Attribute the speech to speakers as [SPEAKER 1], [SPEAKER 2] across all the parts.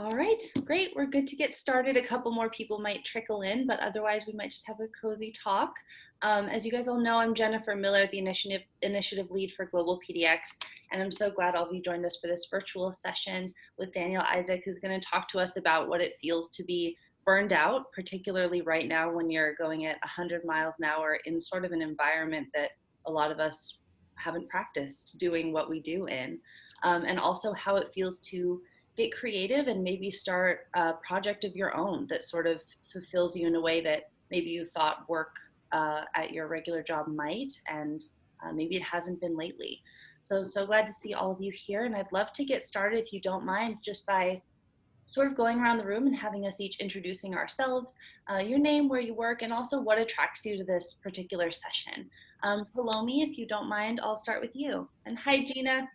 [SPEAKER 1] All right, great. We're good to get started. A couple more people might trickle in, but otherwise we might just have a cozy talk. As you guys all know, I'm Jennifer Miller, the initiative lead for GlobalPDX, and I'm so glad all of you joined us for this virtual session with Danielle Isaac, who's going to talk to us about what it feels to be burned out, particularly right now when you're going at 100 miles an hour in sort of an environment that a lot of us haven't practiced doing what we do in, and also how it feels to get creative and maybe start a project of your own that sort of fulfills you in a way that maybe you thought work at your regular job might, and maybe it hasn't been lately. So glad to see all of you here, and I'd love to get started, if you don't mind, just by sort of going around the room and having us each introducing ourselves, your name, where you work, and also what attracts you to this particular session. Palomi, if you don't mind, I'll start with you. And hi, Gina.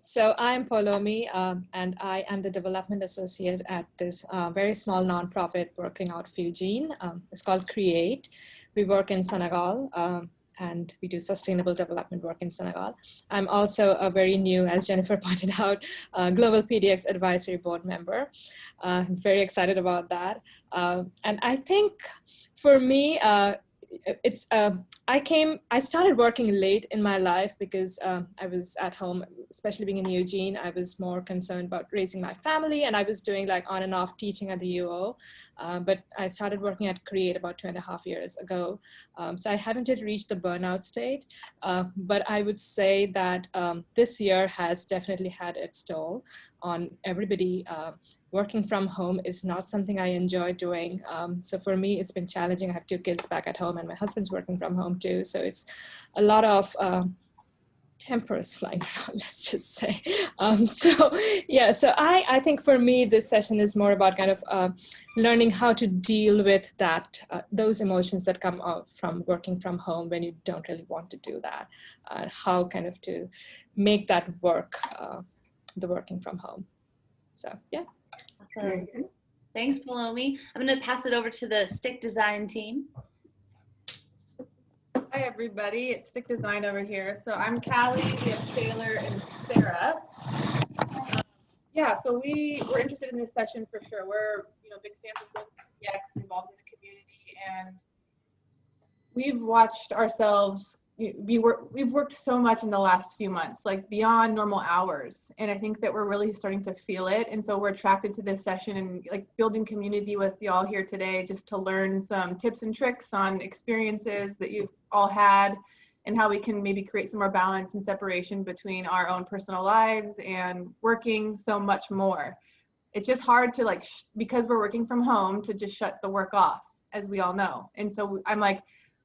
[SPEAKER 2] So I'm Polomi, and I am the development associate at this very small nonprofit working out of Eugene. It's called Create. We work in Senegal, and we do sustainable development work in Senegal. I'm also a very new, as Jennifer pointed out, GlobalPDX advisory board member. I'm very excited about that. And I think for me, I started working late in my life because I was at home, especially being in Eugene. I was more concerned about raising my family, and I was doing like on and off teaching at the UO. But I started working at Create about 2.5 years ago. So I haven't yet reached the burnout state, but I would say that this year has definitely had its toll on everybody. Working from home is not something I enjoy doing. So for me, it's been challenging. I have 2 kids back at home, and my husband's working from home too. So it's a lot of tempers flying around, let's just say. So I think for me, this session is more about kind of learning how to deal with that, those emotions that come out from working from home when you don't really want to do that, how kind of to make that work, the working from home. So, yeah.
[SPEAKER 1] Awesome. Thanks, Palomi. I'm going to pass it over to the Stick Design team.
[SPEAKER 3] Hi, everybody. It's Stick Design over here. So I'm Callie, we have Taylor and Sarah. So we were interested in this session for sure. We're big fans of GlobalPDX, involved in the community, and we've watched ourselves. We've worked so much in the last few months, like beyond normal hours, and I think that we're really starting to feel it. And so we're attracted to this session and like building community with y'all here today, just to learn some tips and tricks on experiences that you've all had, and how we can maybe create some more balance and separation between our own personal lives and working so much more. It's just hard to because we're working from home, to just shut the work off, as we all know. And so I'm like,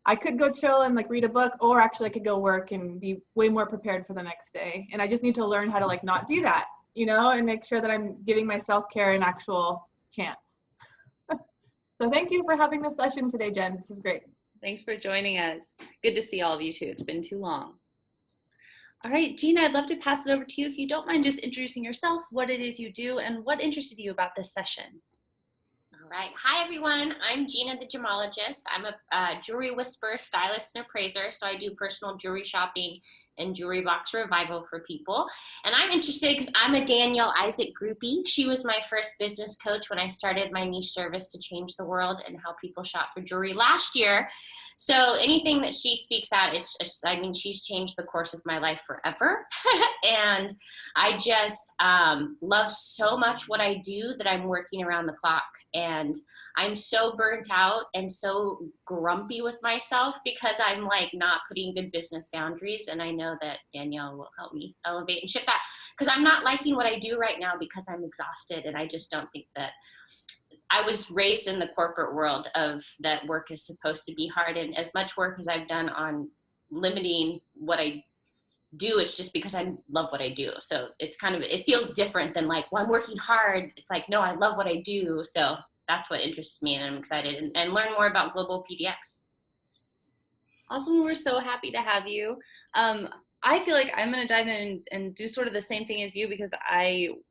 [SPEAKER 3] I could go chill and read a book, or actually I could go work and be way more prepared for the next day. And I just need to learn how to not do that, and make sure that I'm giving my self-care an actual chance. So thank you for having this session today, Jen. This is great.
[SPEAKER 1] Thanks for joining us. Good to see all of you too. It's been too long. All right, Gina, I'd love to pass it over to you. If you don't mind just introducing yourself, what it is you do, and what interested you about this session.
[SPEAKER 4] All right. Hi, everyone. I'm Gina, the gemologist. I'm a jewelry whisperer, stylist, and appraiser. So I do personal jewelry shopping and jewelry box revival for people. And I'm interested because I'm a Danielle Isaac groupie. She was my first business coach when I started my niche service to change the world and how people shop for jewelry last year. So anything that she speaks out, she's changed the course of my life forever. And I just love so much what I do that I'm working around the clock. And I'm so burnt out and so grumpy with myself because I'm not putting good business boundaries. And I know that Danielle will help me elevate and shift that, because I'm not liking what I do right now because I'm exhausted. And I just don't think that I was raised in the corporate world of that work is supposed to be hard. And as much work as I've done on limiting what I do, it's just because I love what I do. So it's it feels different than I'm working hard. It's no, I love what I do. So that's what interests me, and I'm excited and learn more about GlobalPDX.
[SPEAKER 1] Awesome. We're so happy to have you. I feel like I'm going to dive in and do sort of the same thing as you, because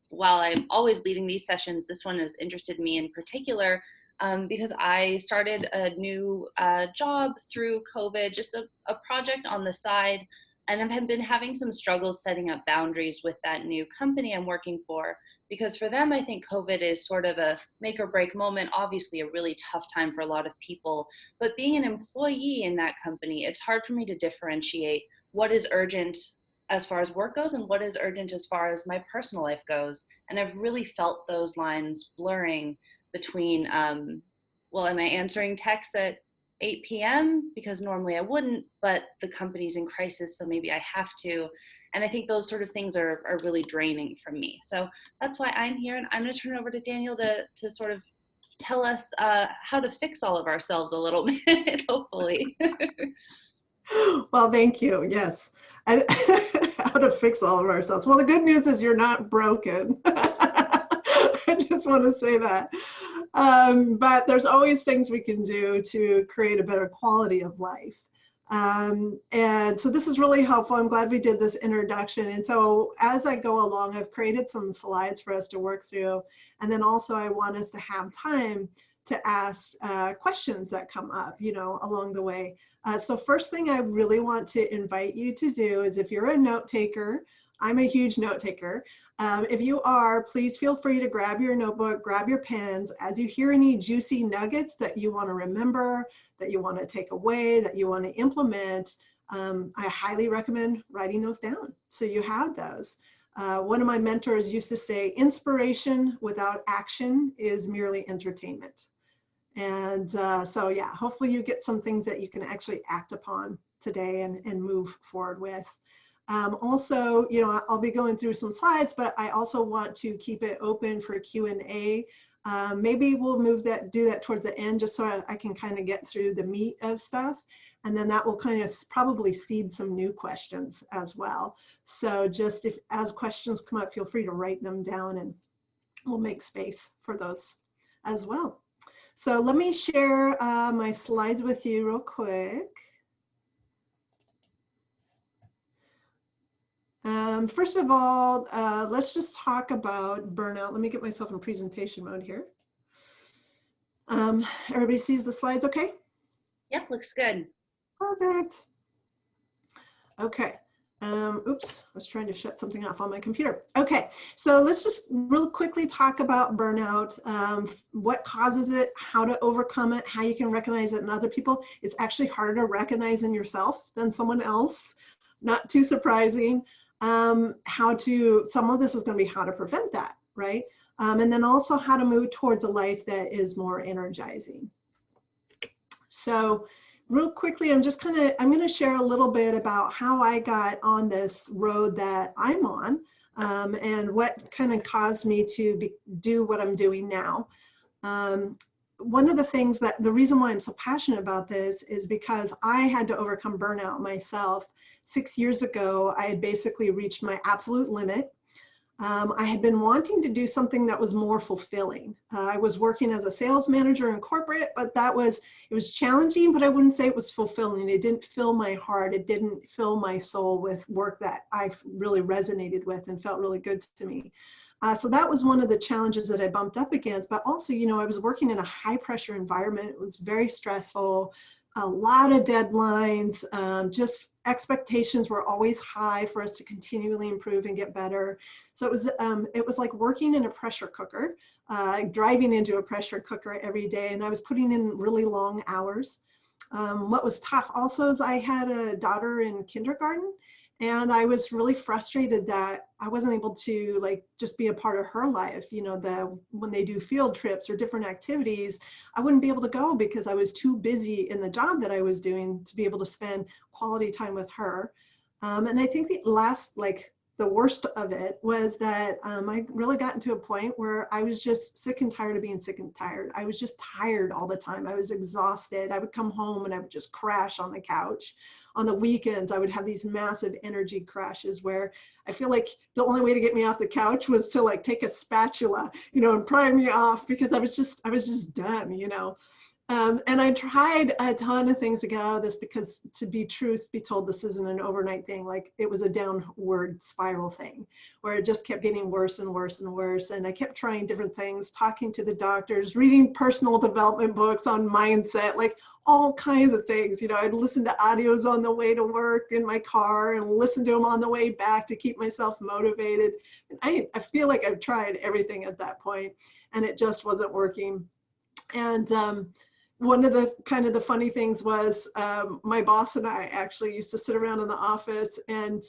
[SPEAKER 1] while I'm always leading these sessions, this one has interested me in particular, because I started a new job through COVID, just a project on the side, And I've been having some struggles setting up boundaries with that new company I'm working for, because for them, I think COVID is sort of a make or break moment, obviously a really tough time for a lot of people. But being an employee in that company, it's hard for me to differentiate what is urgent as far as work goes and what is urgent as far as my personal life goes. And I've really felt those lines blurring between, well, am I answering texts at 8 p.m. because normally I wouldn't, but the company's in crisis, so maybe I have to. And I think those sort of things are really draining from me. So that's why I'm here. And I'm going to turn it over to Danielle to sort of tell us how to fix all of ourselves a little bit, hopefully.
[SPEAKER 5] Well, thank you. Yes. And how to fix all of ourselves. Well, the good news is you're not broken. I just want to say that. But there's always things we can do to create a better quality of life. And so this is really helpful. I'm glad we did this introduction. And so as I go along, I've created some slides for us to work through. And then also I want us to have time to ask questions that come up, along the way. So first thing I really want to invite you to do is, if you're a note taker, I'm a huge note taker. If you are, please feel free to grab your notebook, grab your pens. As you hear any juicy nuggets that you want to remember, that you want to take away, that you want to implement, I highly recommend writing those down so you have those. One of my mentors used to say, inspiration without action is merely entertainment. And so yeah, hopefully you get some things that you can actually act upon today and move forward with. Also, I'll be going through some slides, but I also want to keep it open for Q&A. Maybe we'll do that towards the end, just so I can kind of get through the meat of stuff. And then that will kind of probably seed some new questions as well. So just as questions come up, feel free to write them down and we'll make space for those as well. So let me share my slides with you real quick. First of all, let's just talk about burnout. Let me get myself in presentation mode here. Everybody sees the slides okay?
[SPEAKER 1] Yep, looks good.
[SPEAKER 5] Perfect. Okay. Oops, I was trying to shut something off on my computer. Okay, so let's just real quickly talk about burnout, what causes it, how to overcome it, how you can recognize it in other people. It's actually harder to recognize in yourself than someone else, not too surprising. Some of this is going to be how to prevent that, right? And then also how to move towards a life that is more energizing. So real quickly, I'm going to share a little bit about how I got on this road that I'm on, and what kind of caused me to do what I'm doing now. One of the things the reason why I'm so passionate about this is because I had to overcome burnout myself. 6 years ago, I had basically reached my absolute limit. I had been wanting to do something that was more fulfilling. I was working as a sales manager in corporate, but it was challenging, but I wouldn't say it was fulfilling. It didn't fill my heart. It didn't fill my soul with work that I really resonated with and felt really good to me. So that was one of the challenges that I bumped up against. But also, I was working in a high pressure environment. It was very stressful, a lot of deadlines, just expectations were always high for us to continually improve and get better. So it was like working in a pressure cooker, driving into a pressure cooker every day, and I was putting in really long hours. What was tough also is I had a daughter in kindergarten, and I was really frustrated that I wasn't able to just be a part of her life. When they do field trips or different activities, I wouldn't be able to go because I was too busy in the job that I was doing to be able to spend quality time with her. And I think the worst of it was that I really got into a point where I was just sick and tired of being sick and tired. I was just tired all the time. I was exhausted. I would come home and I would just crash on the couch. On the weekends, I would have these massive energy crashes where I feel like the only way to get me off the couch was to take a spatula, and pry me off, because I was just done, And I tried a ton of things to get out of this because, to be truth be told, this isn't an overnight thing. Like, it was a downward spiral thing where it just kept getting worse and worse and worse. And I kept trying different things, talking to the doctors, reading personal development books on mindset, like all kinds of things. You know, I'd listen to audios on the way to work in my car and listen to them on the way back to keep myself motivated. And I feel like I've tried everything at that point, and it just wasn't working. And one of the kind of the funny things was my boss and I actually used to sit around in the office, and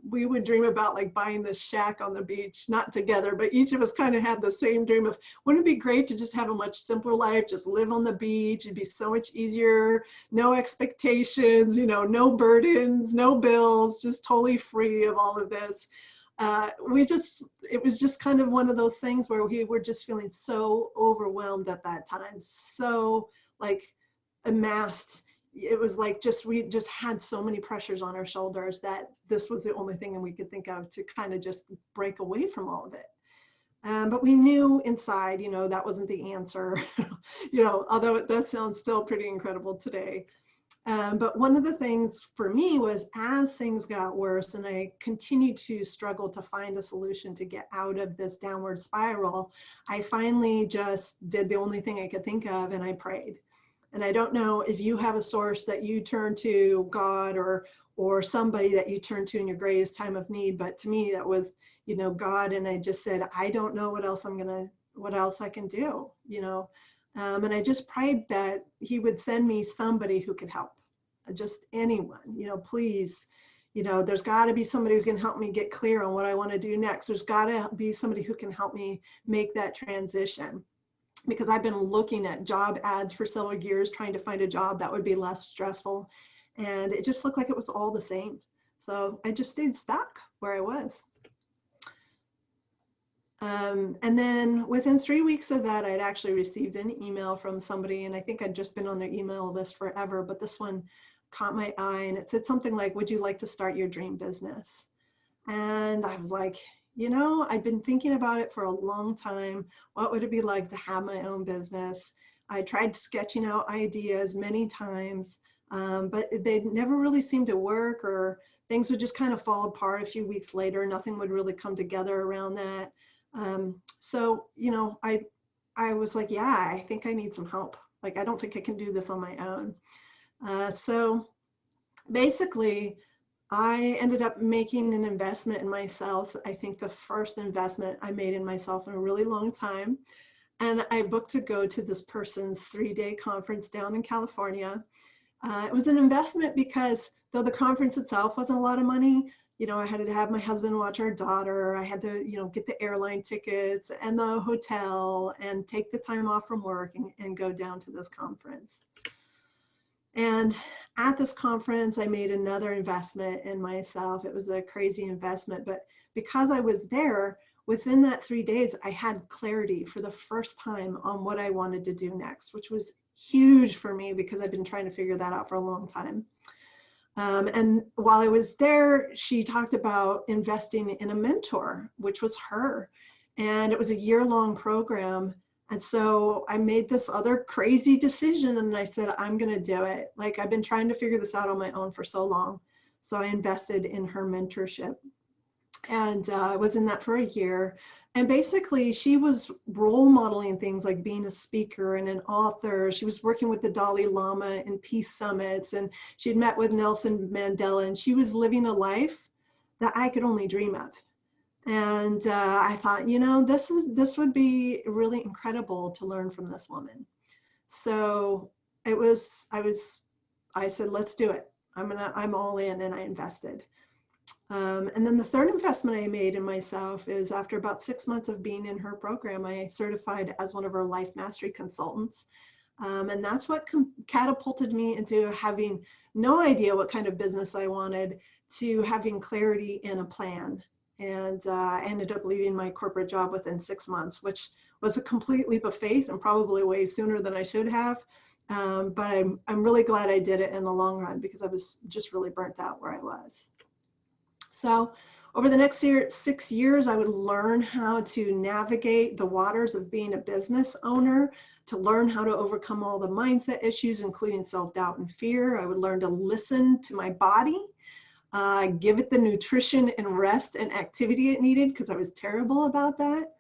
[SPEAKER 5] we would dream about like buying this shack on the beach, not together, but each of us kind of had the same dream of, wouldn't it be great to just have a much simpler life, just live on the beach, it'd be so much easier, no expectations, you know, no burdens, no bills, just totally free of all of this. It was just kind of one of those things where we were just feeling so overwhelmed at that time, so like amassed. It was like we just had so many pressures on our shoulders that this was the only thing we could think of to kind of just break away from all of it. But we knew inside, you know, that wasn't the answer, you know, although it does sound still pretty incredible today. But one of the things for me was, as things got worse and I continued to struggle to find a solution to get out of this downward spiral, I finally just did the only thing I could think of, and I prayed. And I don't know if you have a source that you turn to, God or somebody that you turn to in your greatest time of need, but to me that was, you know, God. And I just said, I don't know what else I can do, you know. And I just prayed that he would send me somebody who could help, just anyone, you know, please, you know, there's got to be somebody who can help me get clear on what I want to do next. There's got to be somebody who can help me make that transition, because I've been looking at job ads for several years, trying to find a job that would be less stressful. And it just looked like it was all the same. So I just stayed stuck where I was. And then within 3 weeks of that, I'd actually received an email from somebody, and I think I'd just been on their email list forever, but this one caught my eye, and it said something like, would you like to start your dream business? And I was like, you know, I've been thinking about it for a long time. What would it be like to have my own business? I tried sketching out ideas many times, but they never really seemed to work, or things would just kind of fall apart a few weeks later. Nothing would really come together around that. So, you know, I was like, yeah, I think I need some help. Like, I don't think I can do this on my own. So basically, I ended up making an investment in myself. I think the first investment I made in myself in a really long time. And I booked to go to this person's 3-day conference down in California. It was an investment because though the conference itself wasn't a lot of money, you know, I had to have my husband watch our daughter. I had to, you know, get the airline tickets and the hotel and take the time off from work and go down to this conference. And at this conference, I made another investment in myself. It was a crazy investment, but because I was there, within that 3 days, I had clarity for the first time on what I wanted to do next, which was huge for me because I've been trying to figure that out for a long time. And while I was there, she talked about investing in a mentor, which was her. And it was a year-long program. And so I made this other crazy decision, and I said, I'm going to do it. Like, I've been trying to figure this out on my own for so long. So I invested in her mentorship. And I was in that for a year. And basically, she was role modeling things like being a speaker and an author. She was working with the Dalai Lama in peace summits, and she'd met with Nelson Mandela, and she was living a life that I could only dream of. And I thought, you know, this would be really incredible to learn from this woman. So I said, let's do it. I'm all in, and I invested. And then the third investment I made in myself is, after about 6 months of being in her program, I certified as one of her life mastery consultants. And that's what catapulted me into having no idea what kind of business I wanted to having clarity in a plan. And I ended up leaving my corporate job within 6 months, which was a complete leap of faith and probably way sooner than I should have. But I'm really glad I did it in the long run, because I was just really burnt out where I was. So Over the next 6 years, I would learn how to navigate the waters of being a business owner, to learn how to overcome all the mindset issues, including self-doubt and fear. I would learn to listen to my body, give it the nutrition and rest and activity it needed, because I was terrible about that.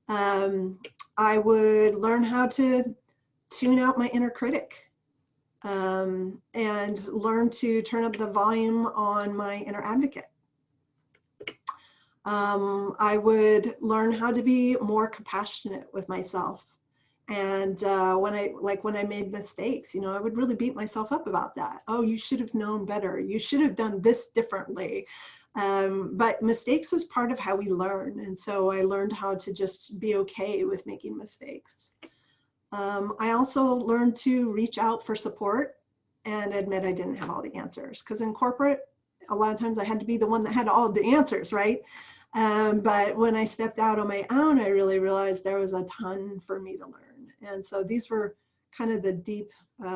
[SPEAKER 5] I would learn how to tune out my inner critic, and learn to turn up the volume on my inner advocate. I would learn how to be more compassionate with myself. And when I made mistakes, I would really beat myself up about that. Oh, you should have known better. You should have done this differently. But mistakes is part of how we learn. And so I learned how to just be okay with making mistakes. I also learned to reach out for support and admit I didn't have all the answers. Because in corporate, a lot of times I had to be the one that had all the answers, right? But when I stepped out on my own, I really realized there was a ton for me to learn. And so these were kind of the deep,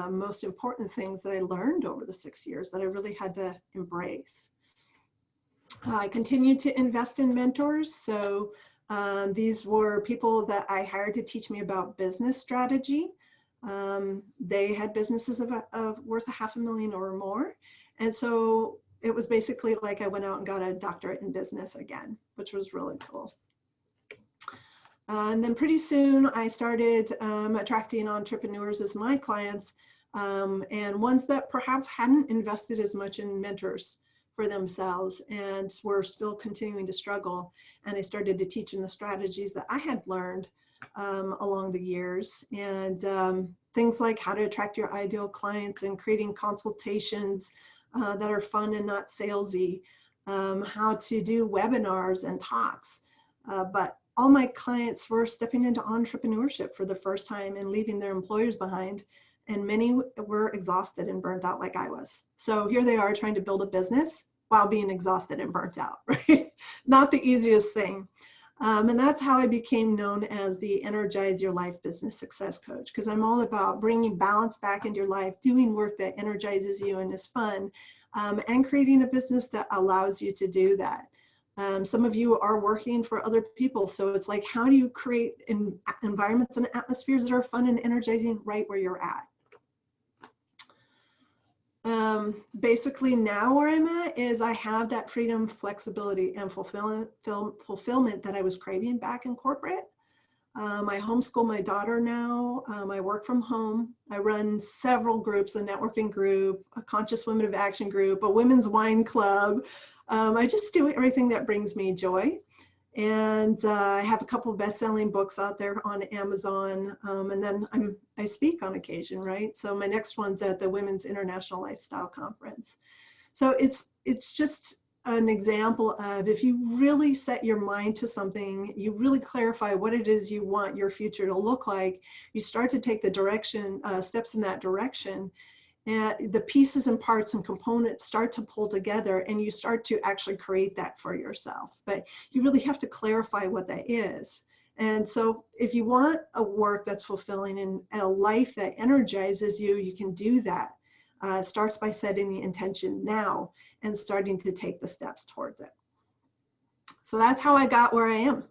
[SPEAKER 5] most important things that I learned over the 6 years that I really had to embrace. I continued to invest in mentors. So these were people that I hired to teach me about business strategy. They had businesses of worth $500,000 or more. And so it was basically like I went out and got a doctorate in business again, which was really cool. And then pretty soon I started attracting entrepreneurs as my clients, and ones that perhaps hadn't invested as much in mentors for themselves and were still continuing to struggle. And I started to teach them the strategies that I had learned along the years, and things like how to attract your ideal clients and creating consultations that are fun and not salesy, how to do webinars and talks. But all my clients were stepping into entrepreneurship for the first time and leaving their employers behind. And many were exhausted and burnt out like I was. So here they are trying to build a business while being exhausted and burnt out, right? Not the easiest thing. And that's how I became known as the Energize Your Life Business Success Coach, because I'm all about bringing balance back into your life, doing work that energizes you and is fun, and creating a business that allows you to do that. Some of you are working for other people, so it's like, how do you create environments and atmospheres that are fun and energizing right where you're at? Basically now where I'm at is I have that freedom, flexibility, and fulfillment that I was craving back in corporate. I homeschool my daughter now. I work from home. I run several groups, a networking group, a conscious women of action group, a women's wine club. I just do everything that brings me joy. And I have a couple of best-selling books out there on Amazon, and then I speak on occasion, right? So my next one's at the Women's International Lifestyle Conference. So it's just an example of, if you really set your mind to something, you really clarify what it is you want your future to look like, you start to take the direction, steps in that direction, and the pieces and parts and components start to pull together, and you start to actually create that for yourself. But you really have to clarify what that is. And so if you want a work that's fulfilling and a life that energizes you, you can do that. It starts by setting the intention now and starting to take the steps towards it. So that's how I got where I am.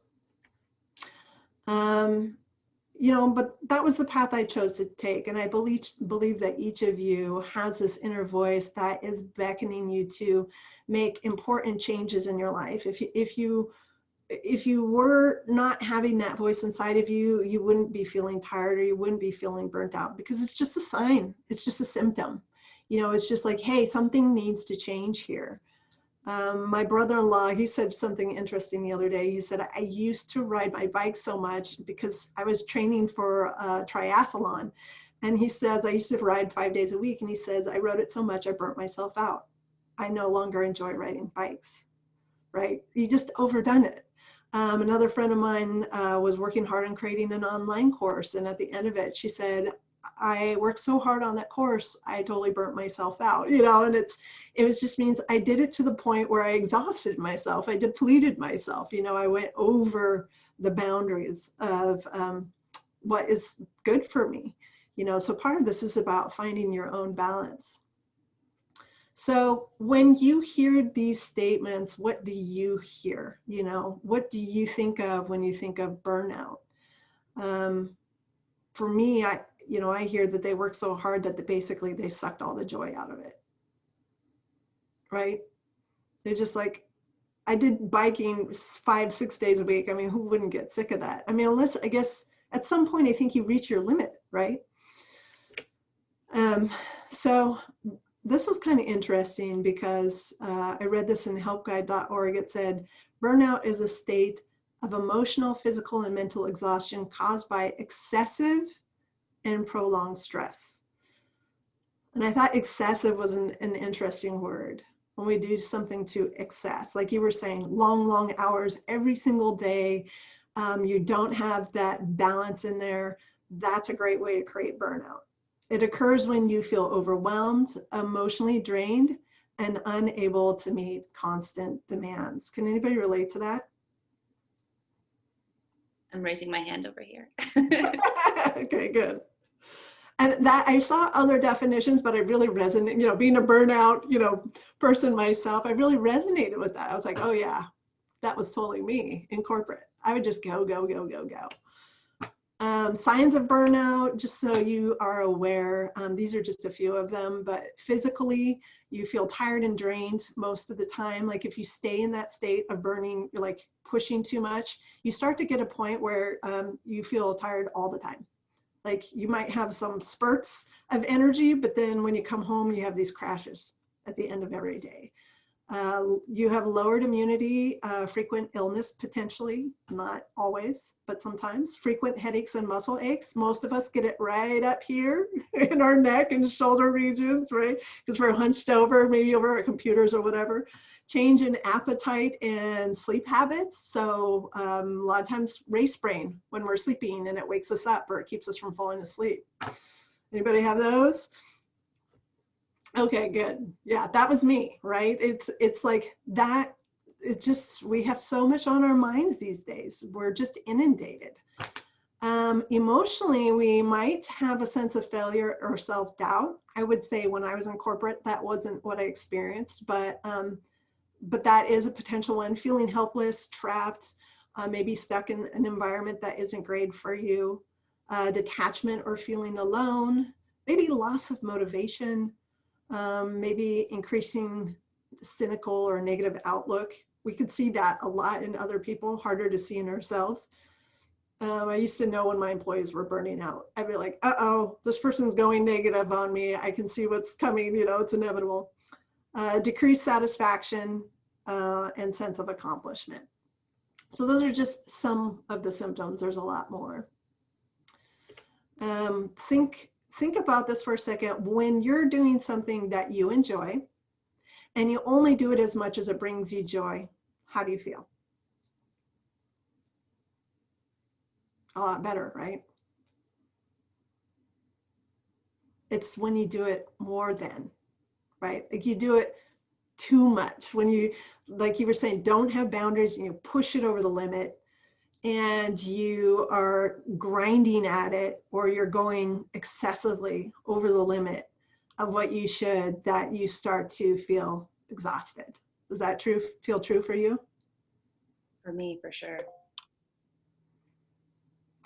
[SPEAKER 5] But that was the path I chose to take. And I believe that each of you has this inner voice that is beckoning you to make important changes in your life. If you were not having that voice inside of you, you wouldn't be feeling tired, or you wouldn't be feeling burnt out, because it's just a sign. It's just a symptom. It's just like, hey, something needs to change here. My brother-in-law, he said something interesting the other day. He said, I used to ride my bike so much because I was training for a triathlon. And he says, I used to ride 5 days a week. And he says, I rode it so much, I burnt myself out. I no longer enjoy riding bikes, right? You just overdone it. Another friend of mine was working hard on creating an online course. And at the end of it, she said, I worked so hard on that course, I totally burnt myself out, and it just means I did it to the point where I exhausted myself. I depleted myself. I went over the boundaries of what is good for me, so part of this is about finding your own balance. So when you hear these statements, what do you hear? You know, what do you think of when you think of burnout? For me, I hear that they work so hard that basically they sucked all the joy out of it. Right? They're just like, I did biking 5-6 days a week. I mean, who wouldn't get sick of that? I mean, unless, I guess at some point, I think you reach your limit, right? So this was kind of interesting because I read this in helpguide.org. It said, burnout is a state of emotional, physical, and mental exhaustion caused by excessive and prolonged stress. And I thought excessive was an interesting word. When we do something to excess, like you were saying, long hours every single day, you don't have that balance in there, that's a great way to create burnout. It occurs when you feel overwhelmed, emotionally drained, and unable to meet constant demands. Can anybody relate to that?
[SPEAKER 1] I'm raising my hand over here.
[SPEAKER 5] Okay, good. And that I saw other definitions, but I really resonate, you know, being a burnout, you know, person myself, I really resonated with that. I was like, oh yeah, that was totally me in corporate. I would just go. Signs of burnout, just so you are aware, these are just a few of them, but physically, you feel tired and drained most of the time. Like if you stay in that state of burning, like pushing too much, you start to get a point where you feel tired all the time. Like you might have some spurts of energy, but then when you come home, you have these crashes at the end of every day. You have lowered immunity, frequent illness potentially, not always, but sometimes, frequent headaches and muscle aches. Most of us get it right up here in our neck and shoulder regions, right? Because we're hunched over, maybe over our computers or whatever. Change in appetite and sleep habits. So a lot of times race brain when we're sleeping and it wakes us up or it keeps us from falling asleep. Anybody have those? Okay, good. Yeah, that was me, right? It's like that. It's just, we have so much on our minds these days. We're just inundated. Emotionally, we might have a sense of failure or self-doubt. I would say when I was in corporate, that wasn't what I experienced, but that is a potential one. Feeling helpless, trapped, maybe stuck in an environment that isn't great for you. Detachment or feeling alone, maybe loss of motivation. Maybe increasing cynical or negative outlook. We could see that a lot in other people, harder to see in ourselves. I used to know when my employees were burning out. I'd be like, uh-oh, this person's going negative on me. I can see what's coming, you know, it's inevitable. Decreased satisfaction and sense of accomplishment. So those are just some of the symptoms. There's a lot more. Think about this for a second. When you're doing something that you enjoy and you only do it as much as it brings you joy, how do you feel? A lot better, right? It's when you do it more than, right? Like you do it too much. When you, like you were saying, don't have boundaries and you push it over the limit and you are grinding at it, or you're going excessively over the limit of what you should, that you start to feel exhausted. Does that feel true for you?
[SPEAKER 1] For me, for sure.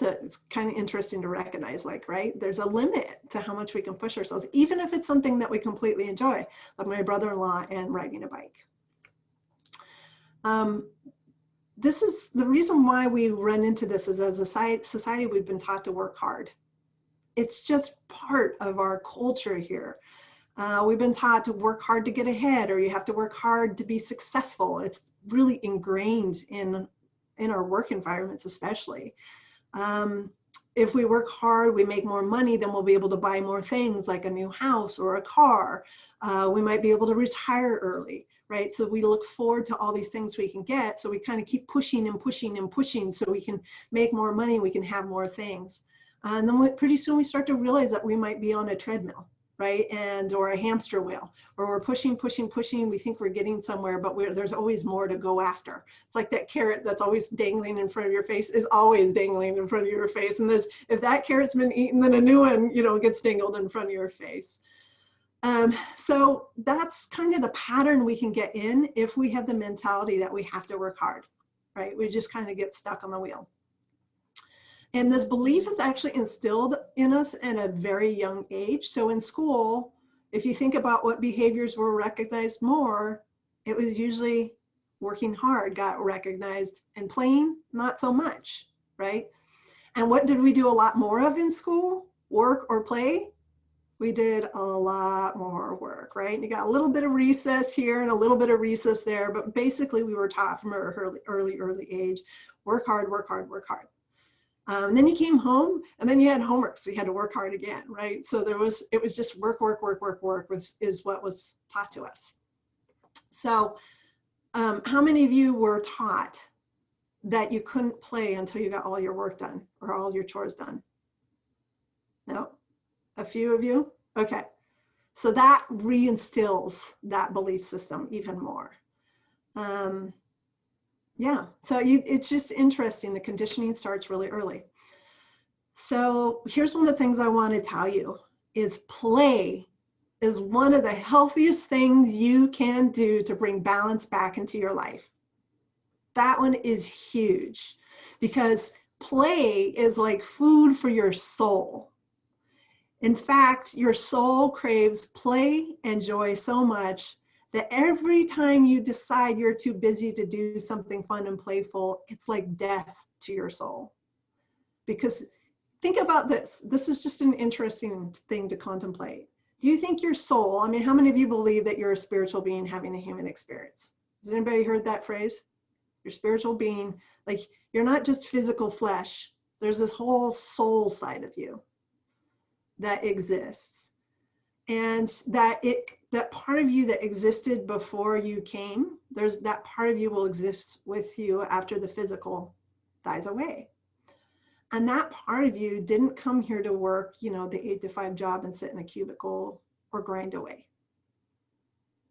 [SPEAKER 5] It's kind of interesting to recognize, like, right, there's a limit to how much we can push ourselves, even if it's something that we completely enjoy, like my brother-in-law and riding a bike. This is the reason why we run into this, is as a society, we've been taught to work hard. It's just part of our culture here. We've been taught to work hard to get ahead, or you have to work hard to be successful. It's really ingrained in our work environments, especially. If we work hard, we make more money, then we'll be able to buy more things like a new house or a car. We might be able to retire early. Right? So we look forward to all these things we can get. So we kind of keep pushing and pushing and pushing so we can make more money, we can have more things. And then pretty soon we start to realize that we might be on a treadmill, right? Or a hamster wheel, where we're pushing. We think we're getting somewhere, but there's always more to go after. It's like that carrot that's always dangling in front of your face is always dangling in front of your face. And if that carrot's been eaten, then a new one, you know, gets dangled in front of your face. So that's kind of the pattern we can get in if we have the mentality that we have to work hard, right? We just kind of get stuck on the wheel. And this belief is actually instilled in us at a very young age. So in school, if you think about what behaviors were recognized more, it was usually working hard got recognized, and playing not so much, right? And what did we do a lot more of in school? Work or play? We did a lot more work, right? And you got a little bit of recess here and a little bit of recess there, but basically we were taught from an early age, work hard, work hard, work hard. And then you came home and then you had homework, so you had to work hard again, right? So it was just work, work, work, work, work is what was taught to us. So how many of you were taught that you couldn't play until you got all your work done or all your chores done? No? A few of you? Okay. So that reinstills that belief system even more. Yeah, so it's just interesting. The conditioning starts really early. So here's one of the things I want to tell you is play is one of the healthiest things you can do to bring balance back into your life. That one is huge because play is like food for your soul. In fact, your soul craves play and joy so much that every time you decide you're too busy to do something fun and playful, it's like death to your soul. Because think about this. This is just an interesting thing to contemplate. Do you think your soul, I mean, how many of you believe that you're a spiritual being having a human experience? Has anybody heard that phrase? Your spiritual being, like you're not just physical flesh. There's this whole soul side of you that exists. And that part of you that existed before you came, there's that part of you will exist with you after the physical dies away. And that part of you didn't come here to work, the 8-to-5 job and sit in a cubicle or grind away.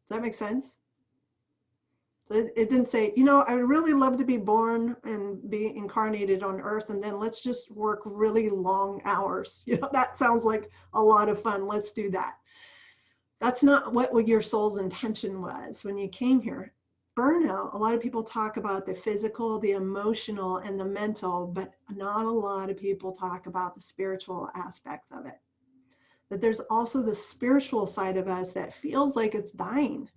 [SPEAKER 5] Does that make sense? It didn't say, I would really love to be born and be incarnated on earth, and then let's just work really long hours. That sounds like a lot of fun. Let's do that. That's not what your soul's intention was when you came here. Burnout, a lot of people talk about the physical, the emotional, and the mental, but not a lot of people talk about the spiritual aspects of it. That there's also the spiritual side of us that feels like it's dying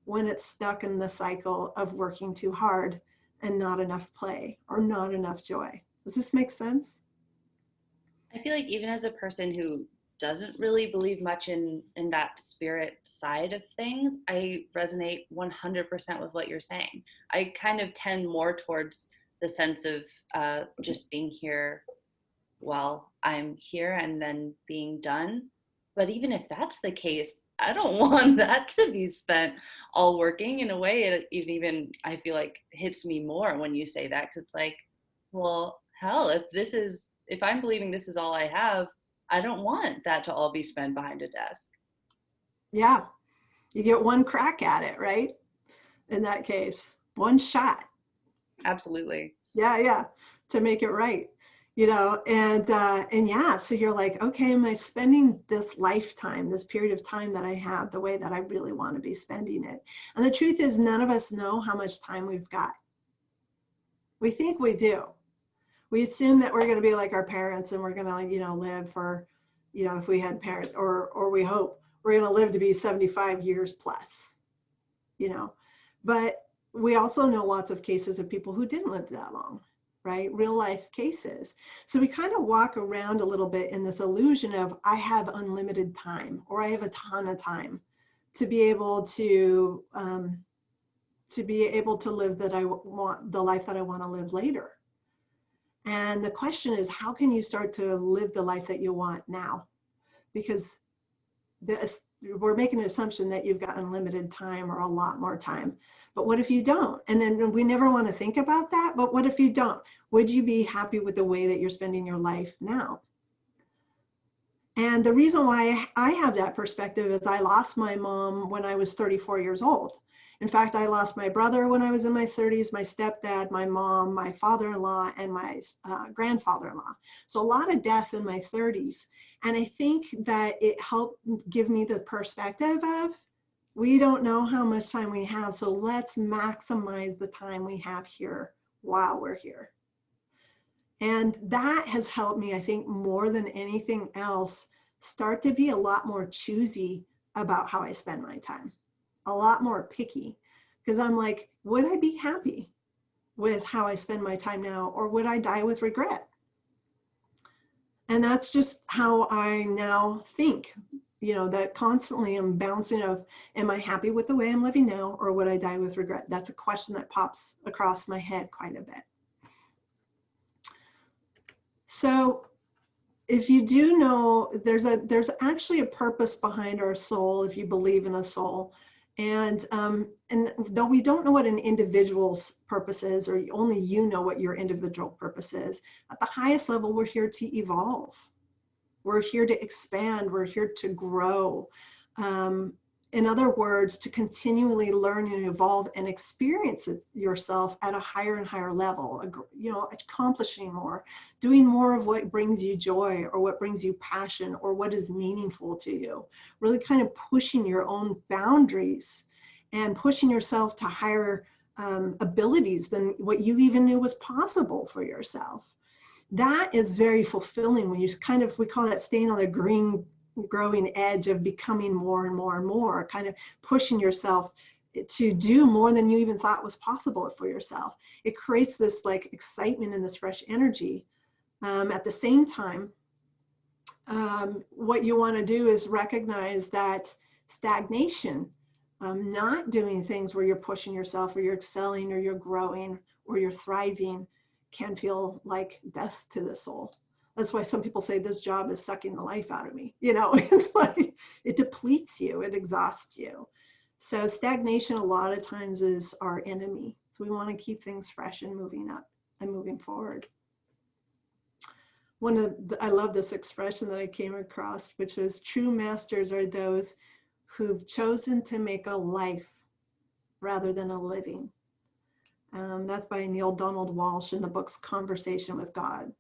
[SPEAKER 5] when it's stuck in the cycle of working too hard and not enough play or not enough joy. Does this make sense?
[SPEAKER 1] I feel like even as a person who doesn't really believe much in that spirit side of things, I resonate 100% with what you're saying. I kind of tend more towards the sense of just being here while I'm here and then being done. But even if that's the case, I don't want that to be spent all working. In a way, it even I feel like hits me more when you say that, because it's like, well, hell, if I'm believing this is all I have, I don't want that to all be spent behind a desk.
[SPEAKER 5] Yeah, you get one crack at it, right? In that case, one shot.
[SPEAKER 1] Absolutely.
[SPEAKER 5] Yeah, to make it right. And yeah, so you're like, okay, am I spending this lifetime, this period of time that I have, the way that I really want to be spending it? And the truth is, none of us know how much time we've got. We think we do. We assume that we're going to be like our parents and we're going to, live for, if we had parents, or we hope we're going to live to be 75 years plus, But we also know lots of cases of people who didn't live that long. Right? Real life cases. So we kind of walk around a little bit in this illusion of I have unlimited time, or I have a ton of time to be able to live the life that I want to live later. And the question is, how can you start to live the life that you want now? Because we're making an assumption that you've got unlimited time or a lot more time. But what if you don't? And then we never want to think about that. But what if you don't? Would you be happy with the way that you're spending your life now? And the reason why I have that perspective is I lost my mom when I was 34 years old. In fact, I lost my brother when I was in my 30s, my stepdad, my mom, my father-in-law, and my grandfather-in-law. So a lot of death in my 30s. And I think that it helped give me the perspective of, we don't know how much time we have, so let's maximize the time we have here while we're here. And that has helped me, I think, more than anything else, start to be a lot more choosy about how I spend my time, a lot more picky, because I'm like, would I be happy with how I spend my time now, or would I die with regret? And that's just how I now think, you know, that constantly I'm bouncing of, am I happy with the way I'm living now, or would I die with regret? That's a question that pops across my head quite a bit. So if you do know, there's actually a purpose behind our soul, if you believe in a soul. And though we don't know what an individual's purpose is, or only you know what your individual purpose is, at the highest level, we're here to evolve. We're here to expand. We're here to grow. In other words, to continually learn and evolve and experience it yourself at a higher and higher level, you know, accomplishing more, doing more of what brings you joy, or what brings you passion, or what is meaningful to you. Really kind of pushing your own boundaries and pushing yourself to higher abilities than what you even knew was possible for yourself. That is very fulfilling when you kind of, we call that staying on the green growing edge of becoming more and more and more, kind of pushing yourself to do more than you even thought was possible for yourself. It creates this like excitement and this fresh energy. At the same time, what you want to do is recognize that stagnation, not doing things where you're pushing yourself, or you're excelling, or you're growing, or you're thriving, can feel like death to the soul. That's why some people say this job is sucking the life out of me. You know, it's like it depletes you, it exhausts you. So stagnation a lot of times is our enemy. So we want to keep things fresh and moving up and moving forward. I love this expression that I came across, which was, true masters are those who've chosen to make a life rather than a living. That's by Neil Donald Walsh in the book's Conversation with God.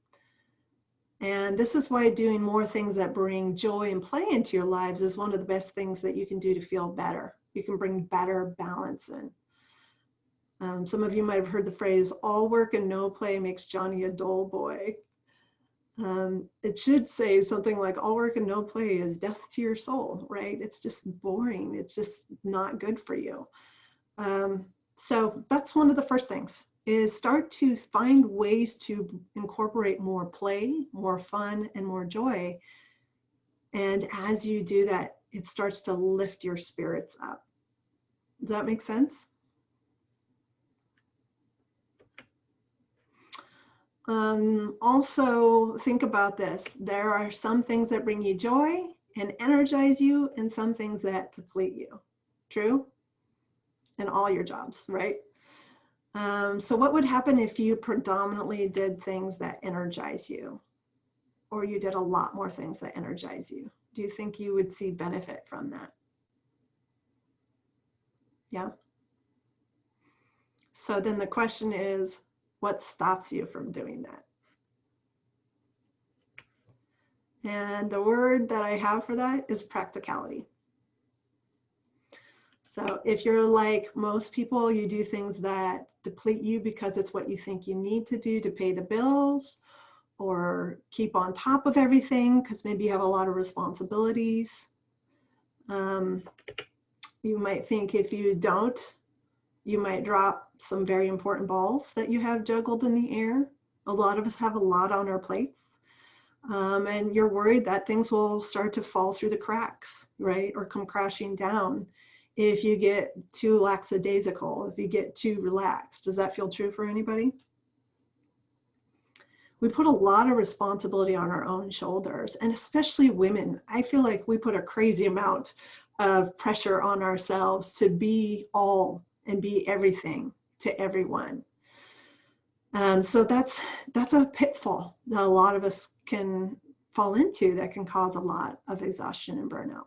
[SPEAKER 5] And this is why doing more things that bring joy and play into your lives is one of the best things that you can do to feel better. You can bring better balance in. Some of you might have heard the phrase, all work and no play makes Johnny a dull boy. It should say something like, all work and no play is death to your soul, right? It's just boring. It's just not good for you. So that's one of the first things, is start to find ways to incorporate more play, more fun, and more joy. And as you do that, it starts to lift your spirits up. Does that make sense? Also, think about this. There are some things that bring you joy and energize you, and some things that deplete you. True? In all your jobs, right? So what would happen if you predominantly did things that energize you, or you did a lot more things that energize you? Do you think you would see benefit from that? Yeah. So then the question is, what stops you from doing that? And the word that I have for that is practicality. So if you're like most people, you do things that deplete you because it's what you think you need to do to pay the bills, or keep on top of everything because maybe you have a lot of responsibilities. You might think if you don't, you might drop some very important balls that you have juggled in the air. A lot of us have a lot on our plates. And you're worried that things will start to fall through the cracks, right? Or come crashing down if you get too lackadaisical, if you get too relaxed. Does that feel true for anybody? We put a lot of responsibility on our own shoulders, and especially women. I feel like we put a crazy amount of pressure on ourselves to be all and be everything to everyone. So that's a pitfall that a lot of us can fall into, that can cause a lot of exhaustion and burnout.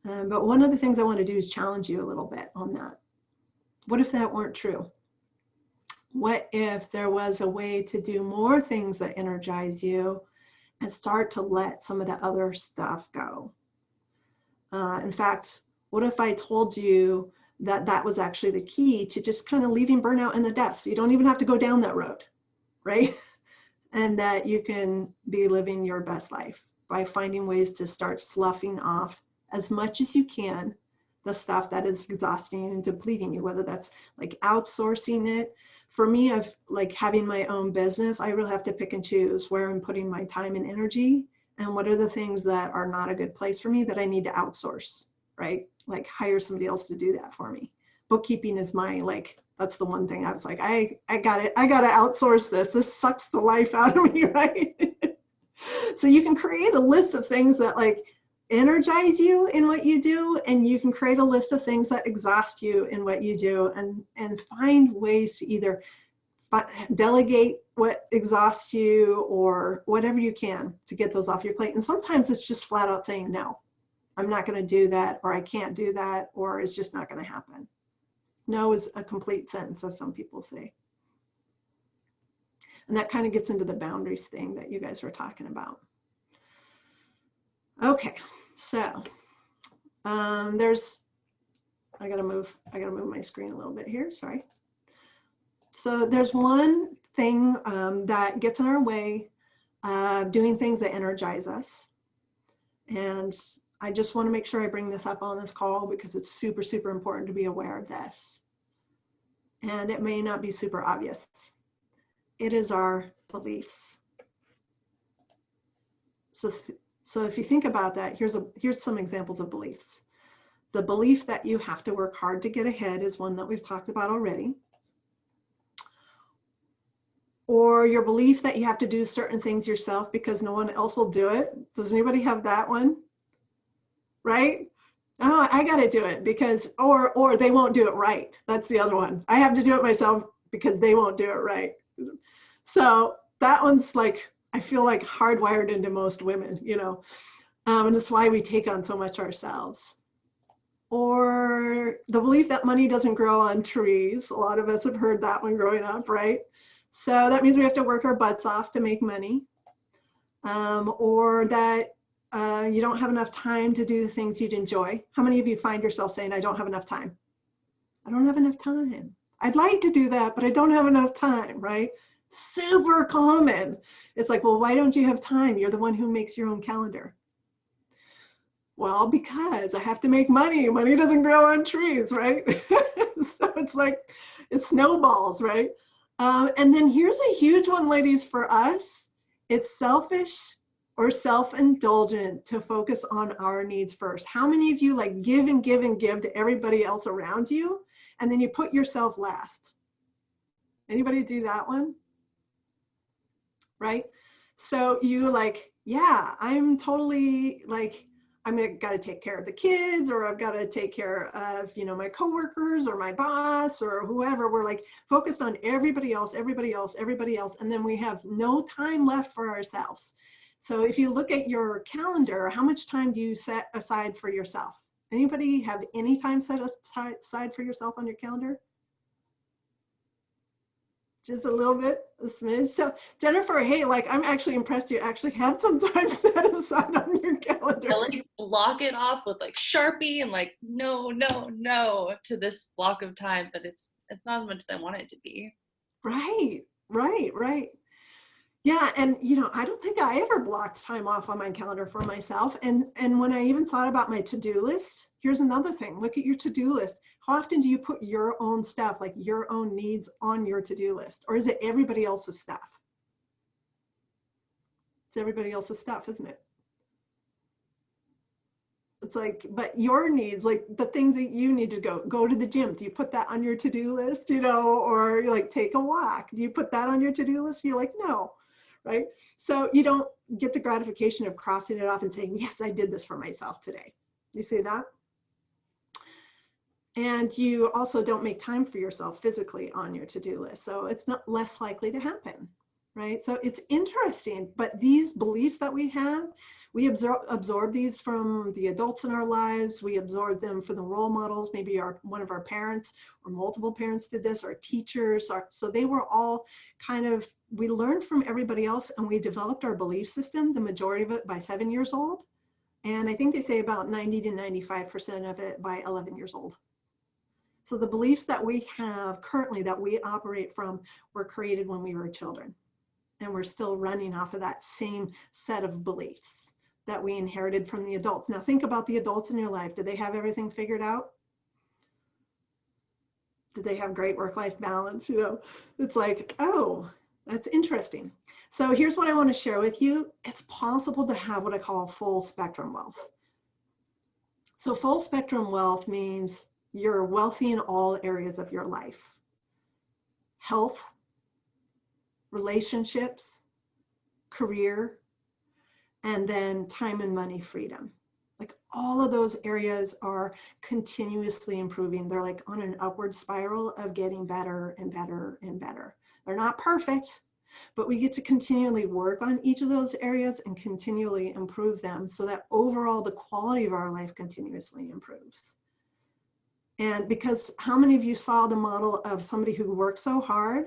[SPEAKER 5] But one of the things I want to do is challenge you a little bit on that. What if that weren't true? What if there was a way to do more things that energize you and start to let some of the other stuff go? In fact, what if I told you that that was actually the key to just kind of leaving burnout in the dust? So you don't even have to go down that road, right? And that you can be living your best life by finding ways to start sloughing off as much as you can the stuff that is exhausting and depleting you, whether that's like outsourcing it. For me, I've like having my own business, I really have to pick and choose where I'm putting my time and energy and what are the things that are not a good place for me that I need to outsource, right? Like hire somebody else to do that for me. Bookkeeping is my, like, that's the one thing I was like, I got it. I got to outsource this. This sucks the life out of me, right? So you can create a list of things that like energize you in what you do, and you can create a list of things that exhaust you in what you do, and find ways to either delegate what exhausts you or whatever you can to get those off your plate. And sometimes it's just flat out saying, no, I'm not going to do that, or I can't do that, or it's just not going to happen. No is a complete sentence, as some people say. And that kind of gets into the boundaries thing that you guys were talking about. Okay, so I gotta move my screen a little bit here, sorry. So there's one thing that gets in our way of doing things that energize us. And I just want to make sure I bring this up on this call because it's super, super important to be aware of this. And it may not be super obvious. It is our beliefs. So if you think about that, here's some examples of beliefs. The belief that you have to work hard to get ahead is one that we've talked about already. Or your belief that you have to do certain things yourself because no one else will do it. Does anybody have that one? Right? Oh, I got to do it because, or they won't do it right. That's the other one. I have to do it myself because they won't do it right. So that one's like, I feel like hardwired into most women, you know, and it's why we take on so much ourselves. Or the belief that money doesn't grow on trees. A lot of us have heard that one growing up, right? So that means we have to work our butts off to make money. Or that you don't have enough time to do the things you'd enjoy. How many of you find yourself saying, I don't have enough time? I don't have enough time. I'd like to do that, but I don't have enough time, right? Super common. It's like, well, why don't you have time? You're the one who makes your own calendar. Well, because I have to make money. Money doesn't grow on trees, right? So it's like, it snowballs, right? And then here's a huge one, ladies, for us. It's selfish or self-indulgent to focus on our needs first. How many of you like give and give and give to everybody else around you, and then you put yourself last? Anybody do that one? Right? So you like, yeah, I'm totally like, I'm got to take care of the kids, or I've got to take care of, you know, my coworkers or my boss or whoever. We're like focused on everybody else, everybody else, everybody else. And then we have no time left for ourselves. So if you look at your calendar, how much time do you set aside for yourself? Anybody have any time set aside for yourself on your calendar? Just a little bit, a smidge. So Jennifer, hey, like I'm actually impressed you actually have some time set aside on your calendar.
[SPEAKER 1] I like block it off with like Sharpie and like no to this block of time, but it's not as much as I want it to be.
[SPEAKER 5] Right. Yeah, and you know, I don't think I ever blocked time off on my calendar for myself. And when I even thought about my to-do list, here's another thing. Look at your to-do list. How often do you put your own stuff, like your own needs, on your to-do list? Or is it everybody else's stuff? It's everybody else's stuff, isn't it? It's like, but your needs, like the things that you need to go to the gym. Do you put that on your to-do list, you know, or like take a walk? Do you put that on your to-do list? You're like, no, right? So you don't get the gratification of crossing it off and saying, yes, I did this for myself today. You see that? And you also don't make time for yourself physically on your to-do list. So it's not less likely to happen. right? So it's interesting, but these beliefs that we have, we absorb these from the adults in our lives. We absorb them from the role models. Maybe one of our parents or multiple parents did this, our teachers. So they were all kind of, we learned from everybody else, and we developed our belief system, the majority of it by 7 years old. And I think they say about 90 to 95% of it by 11 years old. So the beliefs that we have currently that we operate from were created when we were children. And we're still running off of that same set of beliefs that we inherited from the adults. Now think about the adults in your life. Did they have everything figured out? Did they have great work-life balance? You know, it's like, oh, that's interesting. So here's what I want to share with you. It's possible to have what I call full spectrum wealth. So full spectrum wealth means you're wealthy in all areas of your life. Health, relationships, career, and then time and money freedom. Like all of those areas are continuously improving. They're like on an upward spiral of getting better and better and better. They're not perfect, but we get to continually work on each of those areas and continually improve them so that overall the quality of our life continuously improves. And because how many of you saw the model of somebody who worked so hard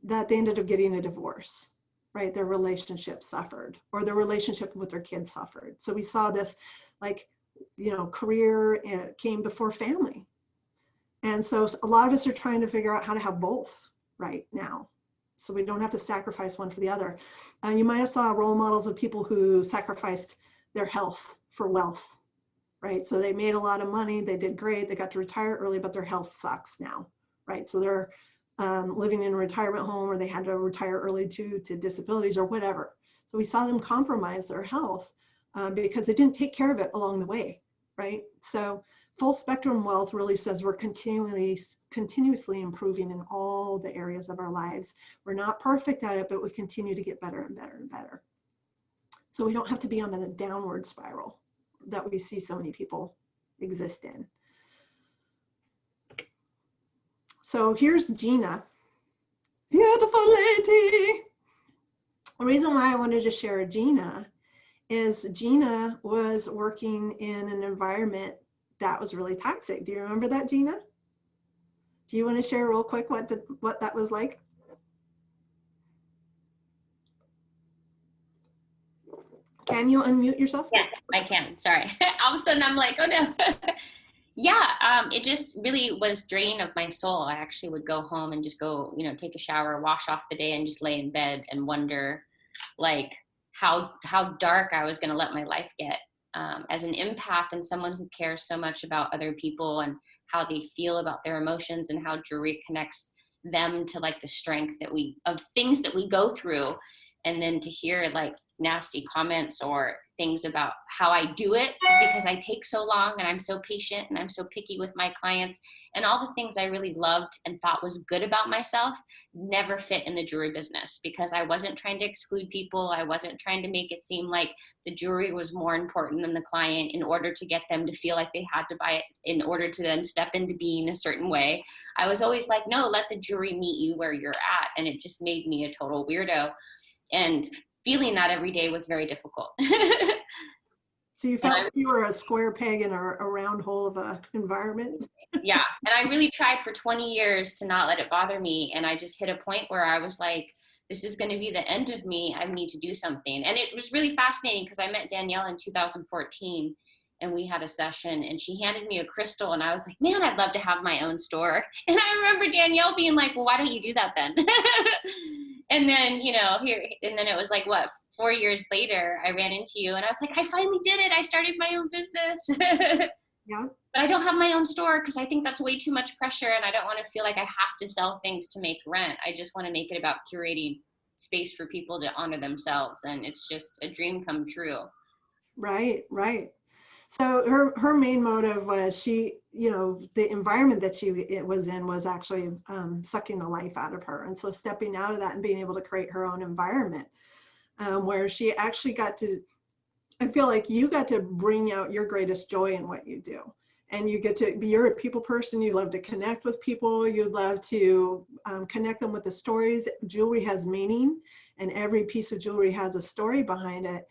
[SPEAKER 5] that they ended up getting a divorce, right? Their relationship suffered, or their relationship with their kids suffered. So we saw this, like, you know, career came before family. And so a lot of us are trying to figure out how to have both right now, so we don't have to sacrifice one for the other. You might have saw role models of people who sacrificed their health for wealth, right? So they made a lot of money, they did great, they got to retire early, but their health sucks now, right? So they're living in a retirement home, or they had to retire early to disabilities or whatever. So we saw them compromise their health because they didn't take care of it along the way, right? So full spectrum wealth really says we're continuously improving in all the areas of our lives. We're not perfect at it, but we continue to get better and better and better. So we don't have to be on the downward spiral that we see so many people exist in. So here's Gina, beautiful lady. The reason why I wanted to share Gina is Gina was working in an environment that was really toxic. Do you remember that, Gina? Do you want to share real quick what that was like? Can you unmute yourself?
[SPEAKER 4] Yes, I can. Sorry. All of a sudden I'm like, oh no. Yeah, it just really was draining of my soul. I actually would go home and just go, you know, take a shower, wash off the day, and just lay in bed and wonder, like, how dark I was going to let my life get. As an empath and someone who cares so much about other people and how they feel about their emotions, and how jewelry connects them to like the strength of things that we go through. And then to hear like nasty comments or things about how I do it because I take so long and I'm so patient and I'm so picky with my clients, and all the things I really loved and thought was good about myself never fit in the jewelry business, because I wasn't trying to exclude people. I wasn't trying to make it seem like the jewelry was more important than the client in order to get them to feel like they had to buy it in order to then step into being a certain way. I was always like, no, let the jewelry meet you where you're at. And it just made me a total weirdo. And feeling that every day was very difficult.
[SPEAKER 5] So you felt like you were a square peg in a round hole of an environment?
[SPEAKER 4] Yeah, and I really tried for 20 years to not let it bother me. And I just hit a point where I was like, this is going to be the end of me. I need to do something. And it was really fascinating because I met Danielle in 2014. And we had a session, and she handed me a crystal, and I was like, man, I'd love to have my own store. And I remember Danielle being like, well, why don't you do that then? And then, you know, and then it was like, what, 4 years later, I ran into you, and I was like, I finally did it. I started my own business.
[SPEAKER 5] Yeah.
[SPEAKER 4] But I don't have my own store because I think that's way too much pressure, and I don't want to feel like I have to sell things to make rent. I just want to make it about curating space for people to honor themselves, and it's just a dream come true.
[SPEAKER 5] Right, right. So her main motive was she, you know, the environment that she was in was actually sucking the life out of her. And so stepping out of that and being able to create her own environment where she actually got to, I feel like you got to bring out your greatest joy in what you do. And you get to be, you're a people person, you love to connect with people, you love to connect them with the stories. Jewelry has meaning. and every piece of jewelry has a story behind it.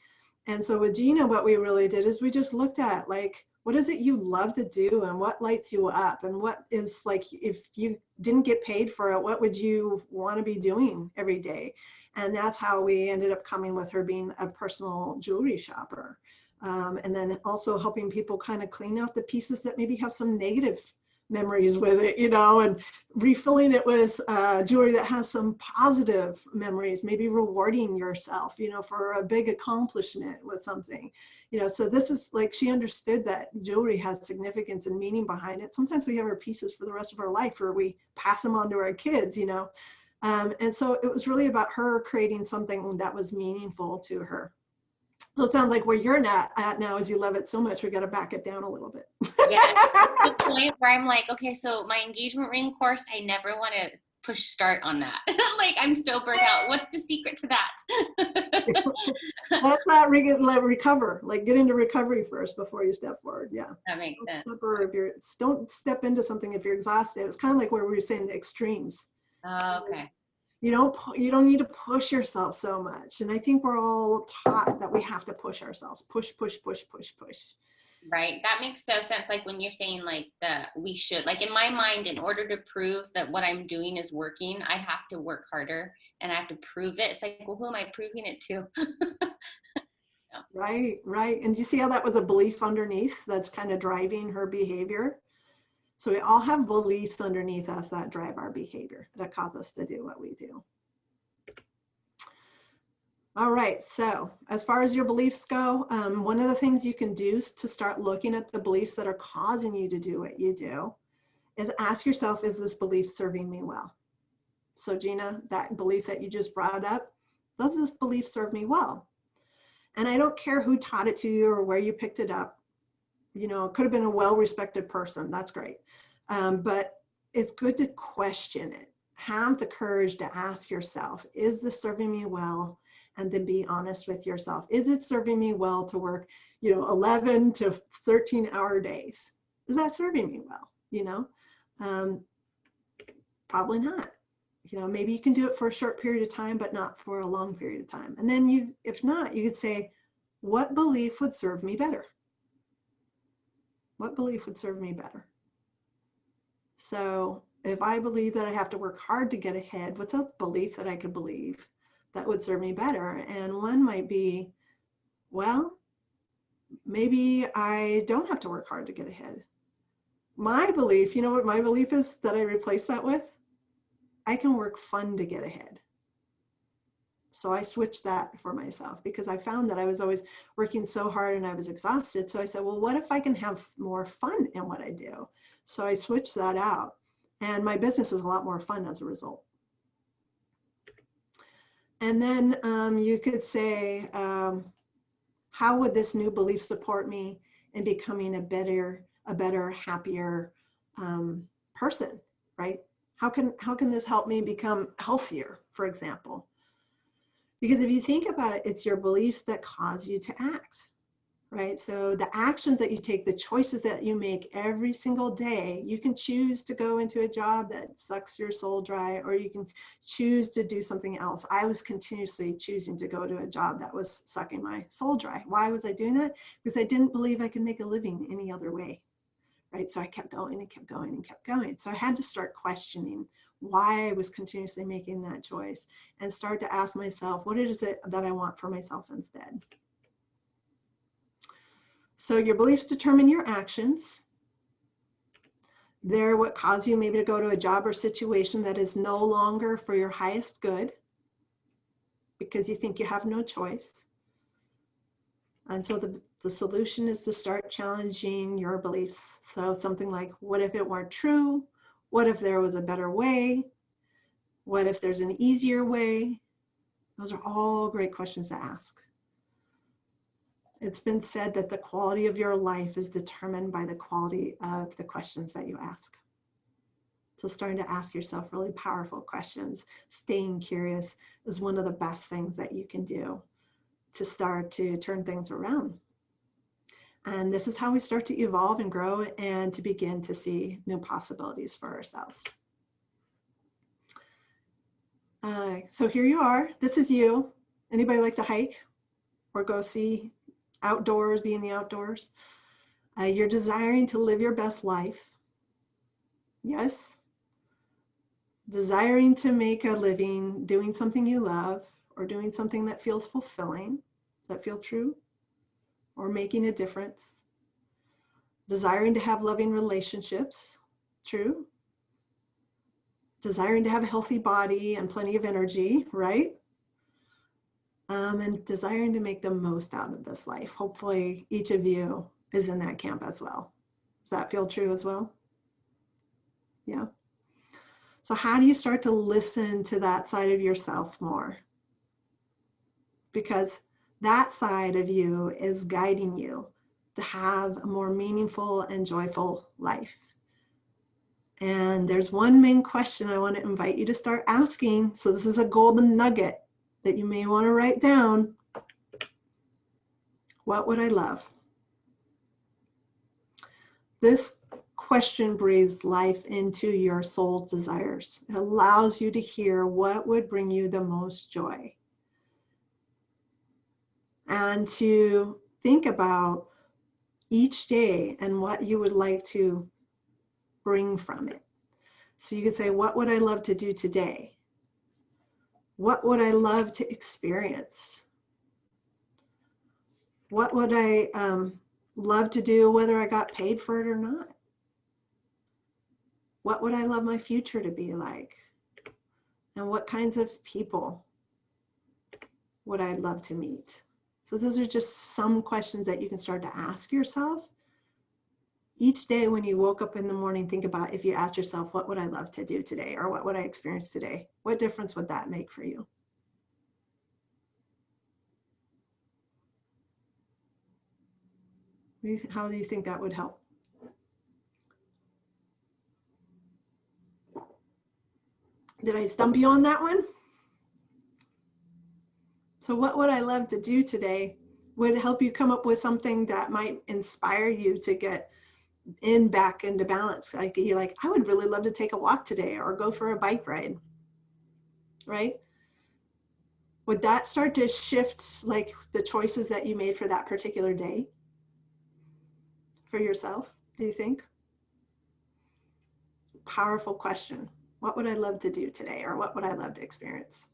[SPEAKER 5] And so with Gina, what we really did is we just looked at, like, what is it you love to do and what lights you up, and what is, like, if you didn't get paid for it, what would you want to be doing every day? And that's how we ended up coming with her being a personal jewelry shopper. And then also helping people kind of clean out the pieces that maybe have some negative memories with it, you know, and refilling it with jewelry that has some positive memories, maybe rewarding yourself, you know, for a big accomplishment with something, you know. So this is like, she understood that jewelry has significance and meaning behind it. Sometimes we have our pieces for the rest of our life, or we pass them on to our kids, you know. And so it was really about her creating something that was meaningful to her. So it sounds like where you're at now is you love it so much, we got to back it down a little bit.
[SPEAKER 4] Yeah, the point where I'm like, okay, so my engagement ring course, I never want to push start on that. Like, I'm so burnt out. What's the secret to that?
[SPEAKER 5] Let's not recover. Like, get into recovery first before you step forward. Yeah.
[SPEAKER 4] That makes sense.
[SPEAKER 5] Don't step into something if you're exhausted. It's kind of like where we were saying the extremes.
[SPEAKER 4] Oh, okay.
[SPEAKER 5] You don't need to push yourself so much. And I think we're all taught that we have to push ourselves. Push.
[SPEAKER 4] Right. That makes so sense. Like when you're saying like we should, like in my mind, in order to prove that what I'm doing is working, I have to work harder and I have to prove it. It's like, well, who am I proving it to? So.
[SPEAKER 5] Right. And do you see how that was a belief underneath that's kind of driving her behavior? So we all have beliefs underneath us that drive our behavior, that cause us to do what we do. All right, so as far as your beliefs go, one of the things you can do to start looking at the beliefs that are causing you to do what you do is ask yourself, is this belief serving me well? So Gina, that belief that you just brought up, does this belief serve me well? And I don't care who taught it to you or where you picked it up. You know, it could have been a well-respected person. That's great. But it's good to question it. Have the courage to ask yourself, is this serving me well? And then be honest with yourself. Is it serving me well to work, 11 to 13-hour days? Is that serving me well? Probably not. Maybe you can do it for a short period of time, but not for a long period of time. And then if not, you could say, what belief would serve me better? What belief would serve me better? So if I believe that I have to work hard to get ahead, what's a belief that I could believe that would serve me better? And one might be, well, maybe I don't have to work hard to get ahead. My belief, you know what my belief is that I replace that with? I can work fun to get ahead. So I switched that for myself because I found that I was always working so hard and I was exhausted. So I said, well, what if I can have more fun in what I do? So I switched that out and my business is a lot more fun as a result. And then you could say, how would this new belief support me in becoming a better, happier person, right? How can this help me become healthier, for example? Because if you think about it, it's your beliefs that cause you to act, right? So the actions that you take, the choices that you make every single day, you can choose to go into a job that sucks your soul dry, or you can choose to do something else. I was continuously choosing to go to a job that was sucking my soul dry. Why was I doing that? Because I didn't believe I could make a living any other way, right? So I kept going and kept going and kept going. So I had to start questioning why I was continuously making that choice and start to ask myself, what is it that I want for myself instead? So your beliefs determine your actions. They're what cause you maybe to go to a job or situation that is no longer for your highest good because you think you have no choice. And so the solution is to start challenging your beliefs. So something like, what if it weren't true? What if there was a better way? What if there's an easier way? Those are all great questions to ask. It's been said that the quality of your life is determined by the quality of the questions that you ask. So starting to ask yourself really powerful questions, staying curious is one of the best things that you can do to start to turn things around. And this is how we start to evolve and grow and to begin to see new possibilities for ourselves. So here you are. This is you. Anybody like to hike or go see outdoors, be in the outdoors? You're desiring to live your best life. Yes. Desiring to make a living doing something you love or doing something that feels fulfilling. Does that feel true? Or making a difference. Desiring to have loving relationships. True. Desiring to have a healthy body and plenty of energy, right? And desiring to make the most out of this life. Hopefully each of you is in that camp as well. Does that feel true as well? Yeah. So how do you start to listen to that side of yourself more? Because that side of you is guiding you to have a more meaningful and joyful life. And there's one main question I want to invite you to start asking. So this is a golden nugget that you may want to write down. What would I love? This question breathes life into your soul's desires. It allows you to hear what would bring you the most joy. And to think about each day and what you would like to bring from it. So you could say, what would I love to do today? What would I love to experience? What would I love to do whether I got paid for it or not? What would I love my future to be like? And what kinds of people would I love to meet? So those are just some questions that you can start to ask yourself. Each day when you woke up in the morning, think about if you asked yourself, what would I love to do today? Or what would I experience today? What difference would that make for you? How do you think that would help? Did I stump you on that one? So what would I love to do today would help you come up with something that might inspire you to get back into balance. Like you're like, I would really love to take a walk today or go for a bike ride, right? Would that start to shift like the choices that you made for that particular day for yourself, do you think? Powerful question. What would I love to do today, or what would I love to experience?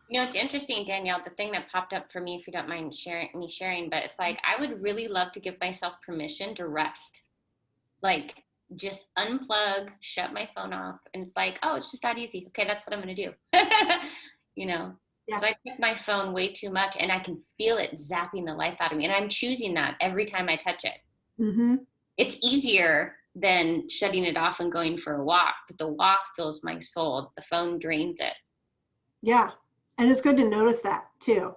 [SPEAKER 4] You know, it's interesting, Danielle, the thing that popped up for me, if you don't mind sharing, but it's like, I would really love to give myself permission to rest. Like, just unplug, shut my phone off. And it's like, oh, it's just that easy. Okay, that's what I'm going to do. You know, because I pick my phone way too much and I can feel it zapping the life out of me. And I'm choosing that every time I touch it.
[SPEAKER 5] Mm-hmm.
[SPEAKER 4] It's easier than shutting it off and going for a walk. But the walk fills my soul. The phone drains it.
[SPEAKER 5] Yeah. And it's good to notice that too.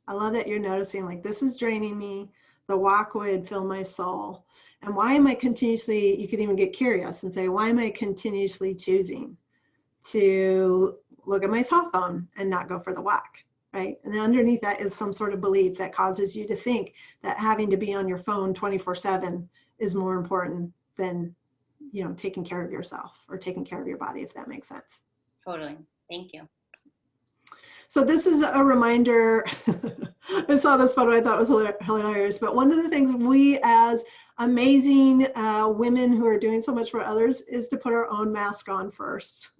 [SPEAKER 5] I love that you're noticing like this is draining me. The walk would fill my soul. And why am I continuously, you could even get curious and say, why am I continuously choosing to look at my cell phone and not go for the walk, right? And then underneath that is some sort of belief that causes you to think that having to be on your phone 24/7 is more important than, you know, taking care of yourself or taking care of your body, if that makes sense.
[SPEAKER 4] Totally. Thank you.
[SPEAKER 5] So this is a reminder. I saw this photo, I thought it was hilarious, but one of the things we as amazing women who are doing so much for others is to put our own mask on first.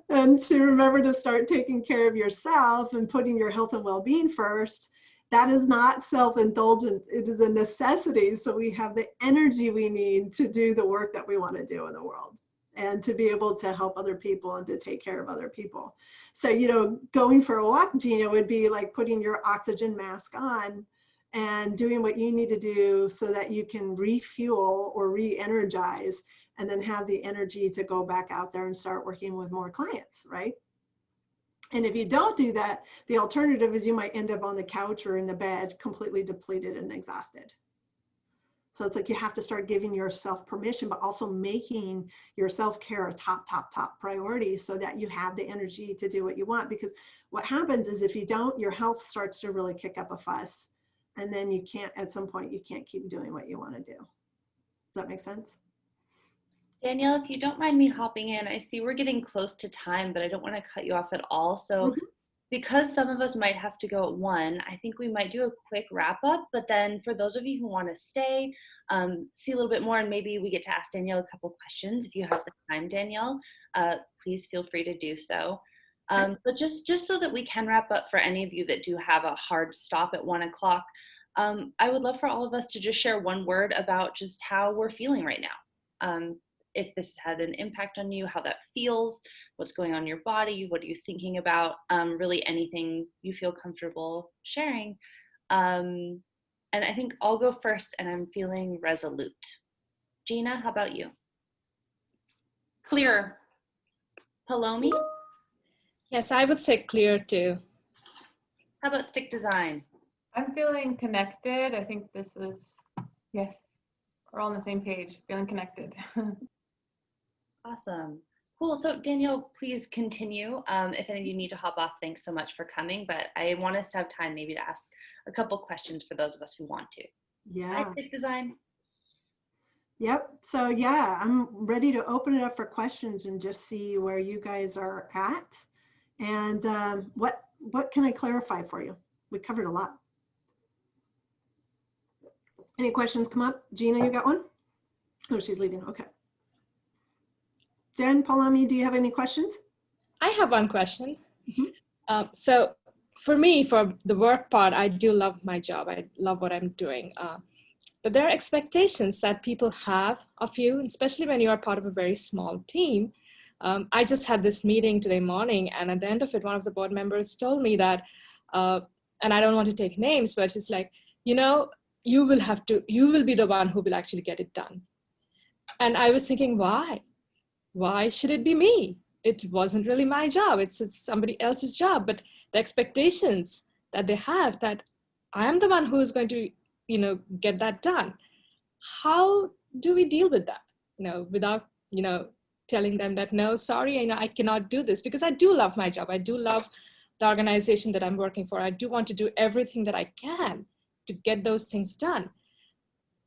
[SPEAKER 5] And to remember to start taking care of yourself and putting your health and well-being first. That is not self-indulgent, it is a necessity, so we have the energy we need to do the work that we want to do in the world and to be able to help other people and to take care of other people. So, you know, going for a walk, Gina, would be like putting your oxygen mask on and doing what you need to do so that you can refuel or re-energize and then have the energy to go back out there and start working with more clients, right? And if you don't do that, the alternative is you might end up on the couch or in the bed completely depleted and exhausted. So it's like you have to start giving yourself permission, but also making your self-care a top priority so that you have the energy to do what you want. Because what happens is if you don't, your health starts to really kick up a fuss. And then you can't, at some point, you can't keep doing what you want to do. Does that make sense?
[SPEAKER 1] Danielle, if you don't mind me hopping in, I see we're getting close to time, but I don't want to cut you off at all. So
[SPEAKER 5] Mhm.
[SPEAKER 1] because some of us might have to go at 1, I think we might do a quick wrap up. But then for those of you who want to stay, see a little bit more, and maybe we get to ask Danielle a couple questions. If you have the time, Danielle, please feel free to do so. But just so that we can wrap up for any of you that do have a hard stop at 1 o'clock, I would love for all of us to just share one word about just how we're feeling right now. If this had an impact on you, how that feels, what's going on in your body, what are you thinking about, really anything you feel comfortable sharing. And I think I'll go first, and I'm feeling resolute. Gina, how about you?
[SPEAKER 4] Clear.
[SPEAKER 1] Palomi,
[SPEAKER 2] Yes, I would say clear too.
[SPEAKER 1] how about stick design?
[SPEAKER 3] I'm feeling connected. I think this was, yes, we're all on the same page, feeling connected.
[SPEAKER 1] Awesome. Cool. So Danielle, please continue. If any of you need to hop off, thanks so much for coming. But I want us to have time maybe to ask a couple questions for those of us who want to.
[SPEAKER 5] Yeah.
[SPEAKER 1] Hi, stick design.
[SPEAKER 5] Yep. So yeah, I'm ready to open it up for questions and just see where you guys are at. And what can I clarify for you? We covered a lot. Any questions come up? Gina, you got one? Oh, she's leaving. Okay. Jen, Palami, do you have any questions?
[SPEAKER 2] I have one question.
[SPEAKER 5] Mhm.
[SPEAKER 2] So for me, for the work part, I do love my job. I love what I'm doing. But there are expectations that people have of you, especially when you are part of a very small team. I just had this meeting today morning, and at the end of it, one of the board members told me that, and I don't want to take names, but it's like, you know, you will be the one who will actually get it done. And I was thinking, why? Why should it be me? It wasn't really my job. It's somebody else's job. But the expectations that they have that I am the one who is going to, get that done. How do we deal with that? Without, telling them that, no, sorry, I cannot do this, because I do love my job. I do love the organization that I'm working for. I do want to do everything that I can to get those things done.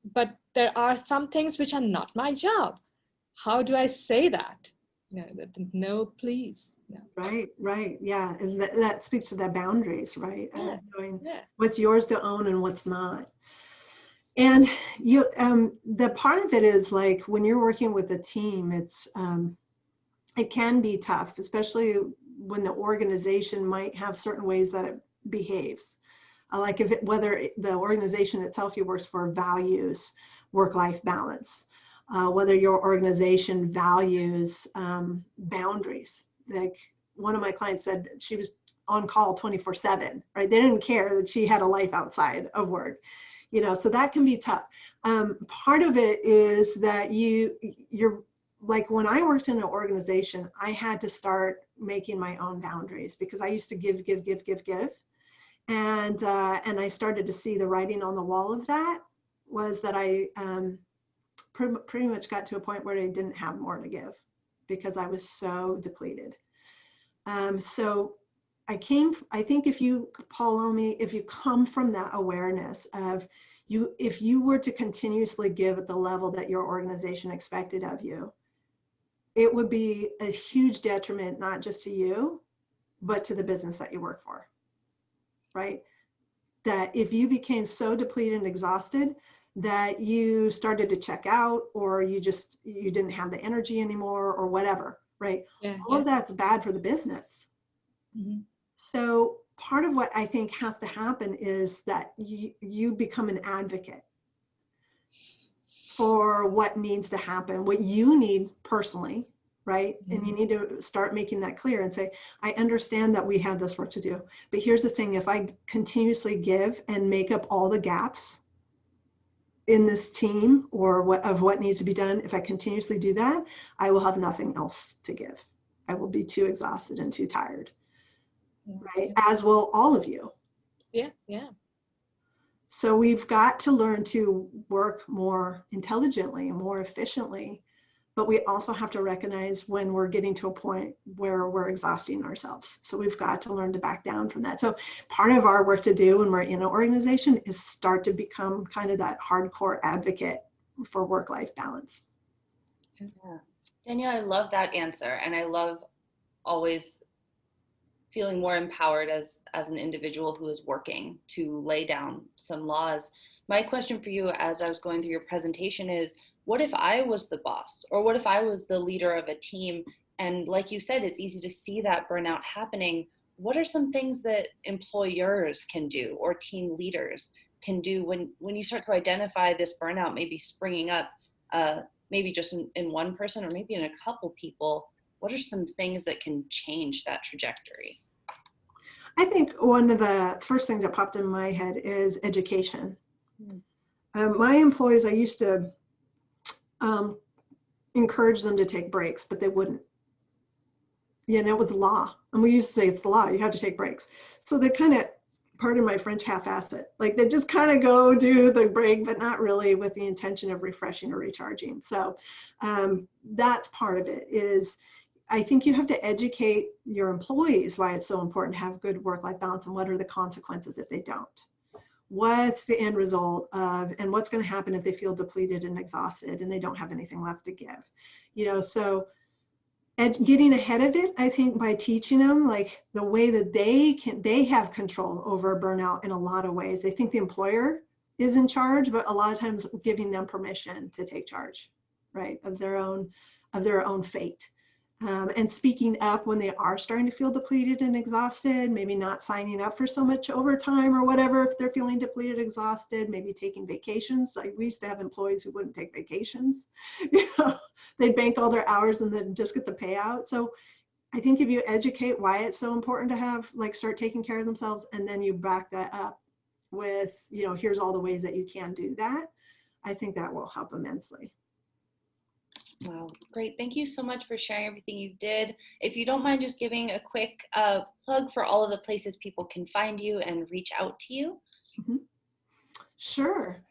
[SPEAKER 2] But there are some things which are not my job. How do I say that? No, please. No.
[SPEAKER 5] Right. Yeah. And that speaks to the boundaries, right?
[SPEAKER 2] Yeah.
[SPEAKER 5] Knowing
[SPEAKER 2] Yeah.
[SPEAKER 5] what's yours to own and what's not. And the part of it is like when you're working with a team, it can be tough, especially when the organization might have certain ways that it behaves. Like whether the organization itself you work for values work-life balance, whether your organization values boundaries. Like one of my clients said that she was on call 24/7, right? They didn't care that she had a life outside of work, so that can be tough. Part of it is that you're like, when I worked in an organization, I had to start making my own boundaries because I used to give. And I started to see the writing on the wall of that was that I pretty much got to a point where I didn't have more to give because I was so depleted. So I think if you, Paulomi, if you come from that awareness of if you were to continuously give at the level that your organization expected of you, it would be a huge detriment, not just to you, but to the business that you work for. Right? That if you became so depleted and exhausted that you started to check out, or you didn't have the energy anymore, or whatever, right?
[SPEAKER 2] Yeah,
[SPEAKER 5] all of that's bad for the business.
[SPEAKER 2] Mm-hmm.
[SPEAKER 5] So part of what I think has to happen is that you become an advocate for what needs to happen, what you need personally, right?
[SPEAKER 2] Mm-hmm.
[SPEAKER 5] And you need to start making that clear and say, I understand that we have this work to do, but here's the thing: if I continuously give and make up all the gaps in this team or what needs to be done, if I continuously do that, I will have nothing else to give. I will be too exhausted and too tired, right? As will all of you.
[SPEAKER 2] Yeah.
[SPEAKER 5] So we've got to learn to work more intelligently, more efficiently, but we also have to recognize when we're getting to a point where we're exhausting ourselves. So we've got to learn to back down from that. So part of our work to do when we're in an organization is start to become kind of that hardcore advocate for work-life balance.
[SPEAKER 1] Yeah. Danielle, I love that answer. And I love always feeling more empowered as an individual who is working to lay down some laws. My question for you as I was going through your presentation is, what if I was the boss, or what if I was the leader of a team? And like you said, it's easy to see that burnout happening. What are some things that employers can do or team leaders can do when you start to identify this burnout maybe springing up, maybe just in one person or maybe in a couple people? What are some things that can change that trajectory?
[SPEAKER 5] I think one of the first things that popped in my head is education. My employees, I used to encourage them to take breaks, but they wouldn't. You know, it was law. And we used to say it's the law, you have to take breaks. So they kind of, pardon my French, half-ass it. Like they just kind of go do the break, but not really with the intention of refreshing or recharging. So that's part of it is, I think you have to educate your employees why it's so important to have good work-life balance and what are the consequences if they don't. What's the end result of, and what's going to happen if they feel depleted and exhausted and they don't have anything left to give. You know, so and getting ahead of it, I think by teaching them like the way that they have control over burnout in a lot of ways. They think the employer is in charge, but a lot of times giving them permission to take charge, right, of their own fate. And speaking up when they are starting to feel depleted and exhausted, maybe not signing up for so much overtime or whatever if they're feeling depleted, exhausted, maybe taking vacations. Like we used to have employees who wouldn't take vacations. You know, they'd bank all their hours and then just get the payout. So I think if you educate why it's so important to have, like, start taking care of themselves, and then you back that up with, you know, here's all the ways that you can do that, I think that will help immensely.
[SPEAKER 1] Wow, great. Thank you so much for sharing everything you did. If you don't mind just giving a quick plug for all of the places people can find you and reach out to you.
[SPEAKER 5] Mm-hmm. Sure.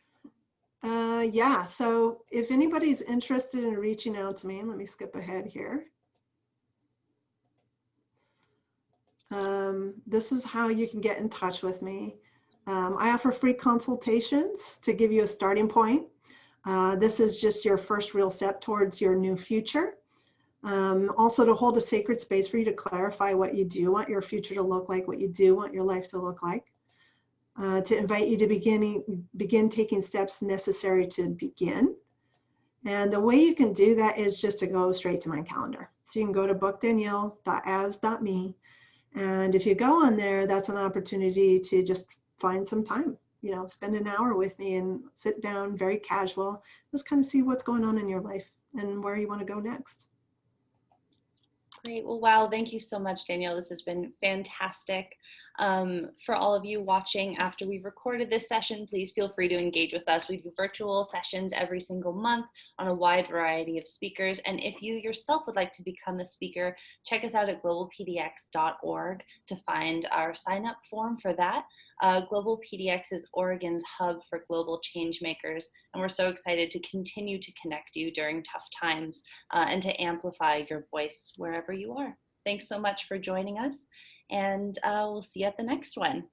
[SPEAKER 5] Yeah, so if anybody's interested in reaching out to me, let me skip ahead here. This is how you can get in touch with me. I offer free consultations to give you a starting point. This is just your first real step towards your new future. Also to hold a sacred space for you to clarify what you do want your future to look like, what you do want your life to look like. To invite you to begin taking steps necessary to begin. And the way you can do that is just to go straight to my calendar. So you can go to bookdanielle.as.me. And if you go on there, that's an opportunity to just find some time, you know, spend an hour with me and sit down, very casual, just kind of see what's going on in your life and where you want to go next.
[SPEAKER 1] Great. Well, wow. Thank you so much, Danielle. This has been fantastic. For all of you watching after we've recorded this session, please feel free to engage with us. We do virtual sessions every single month on a wide variety of speakers. And if you yourself would like to become a speaker, check us out at globalpdx.org to find our sign up form for that. GlobalPDX is Oregon's hub for global change makers, and we're so excited to continue to connect you during tough times and to amplify your voice wherever you are. Thanks so much for joining us, and we'll see you at the next one.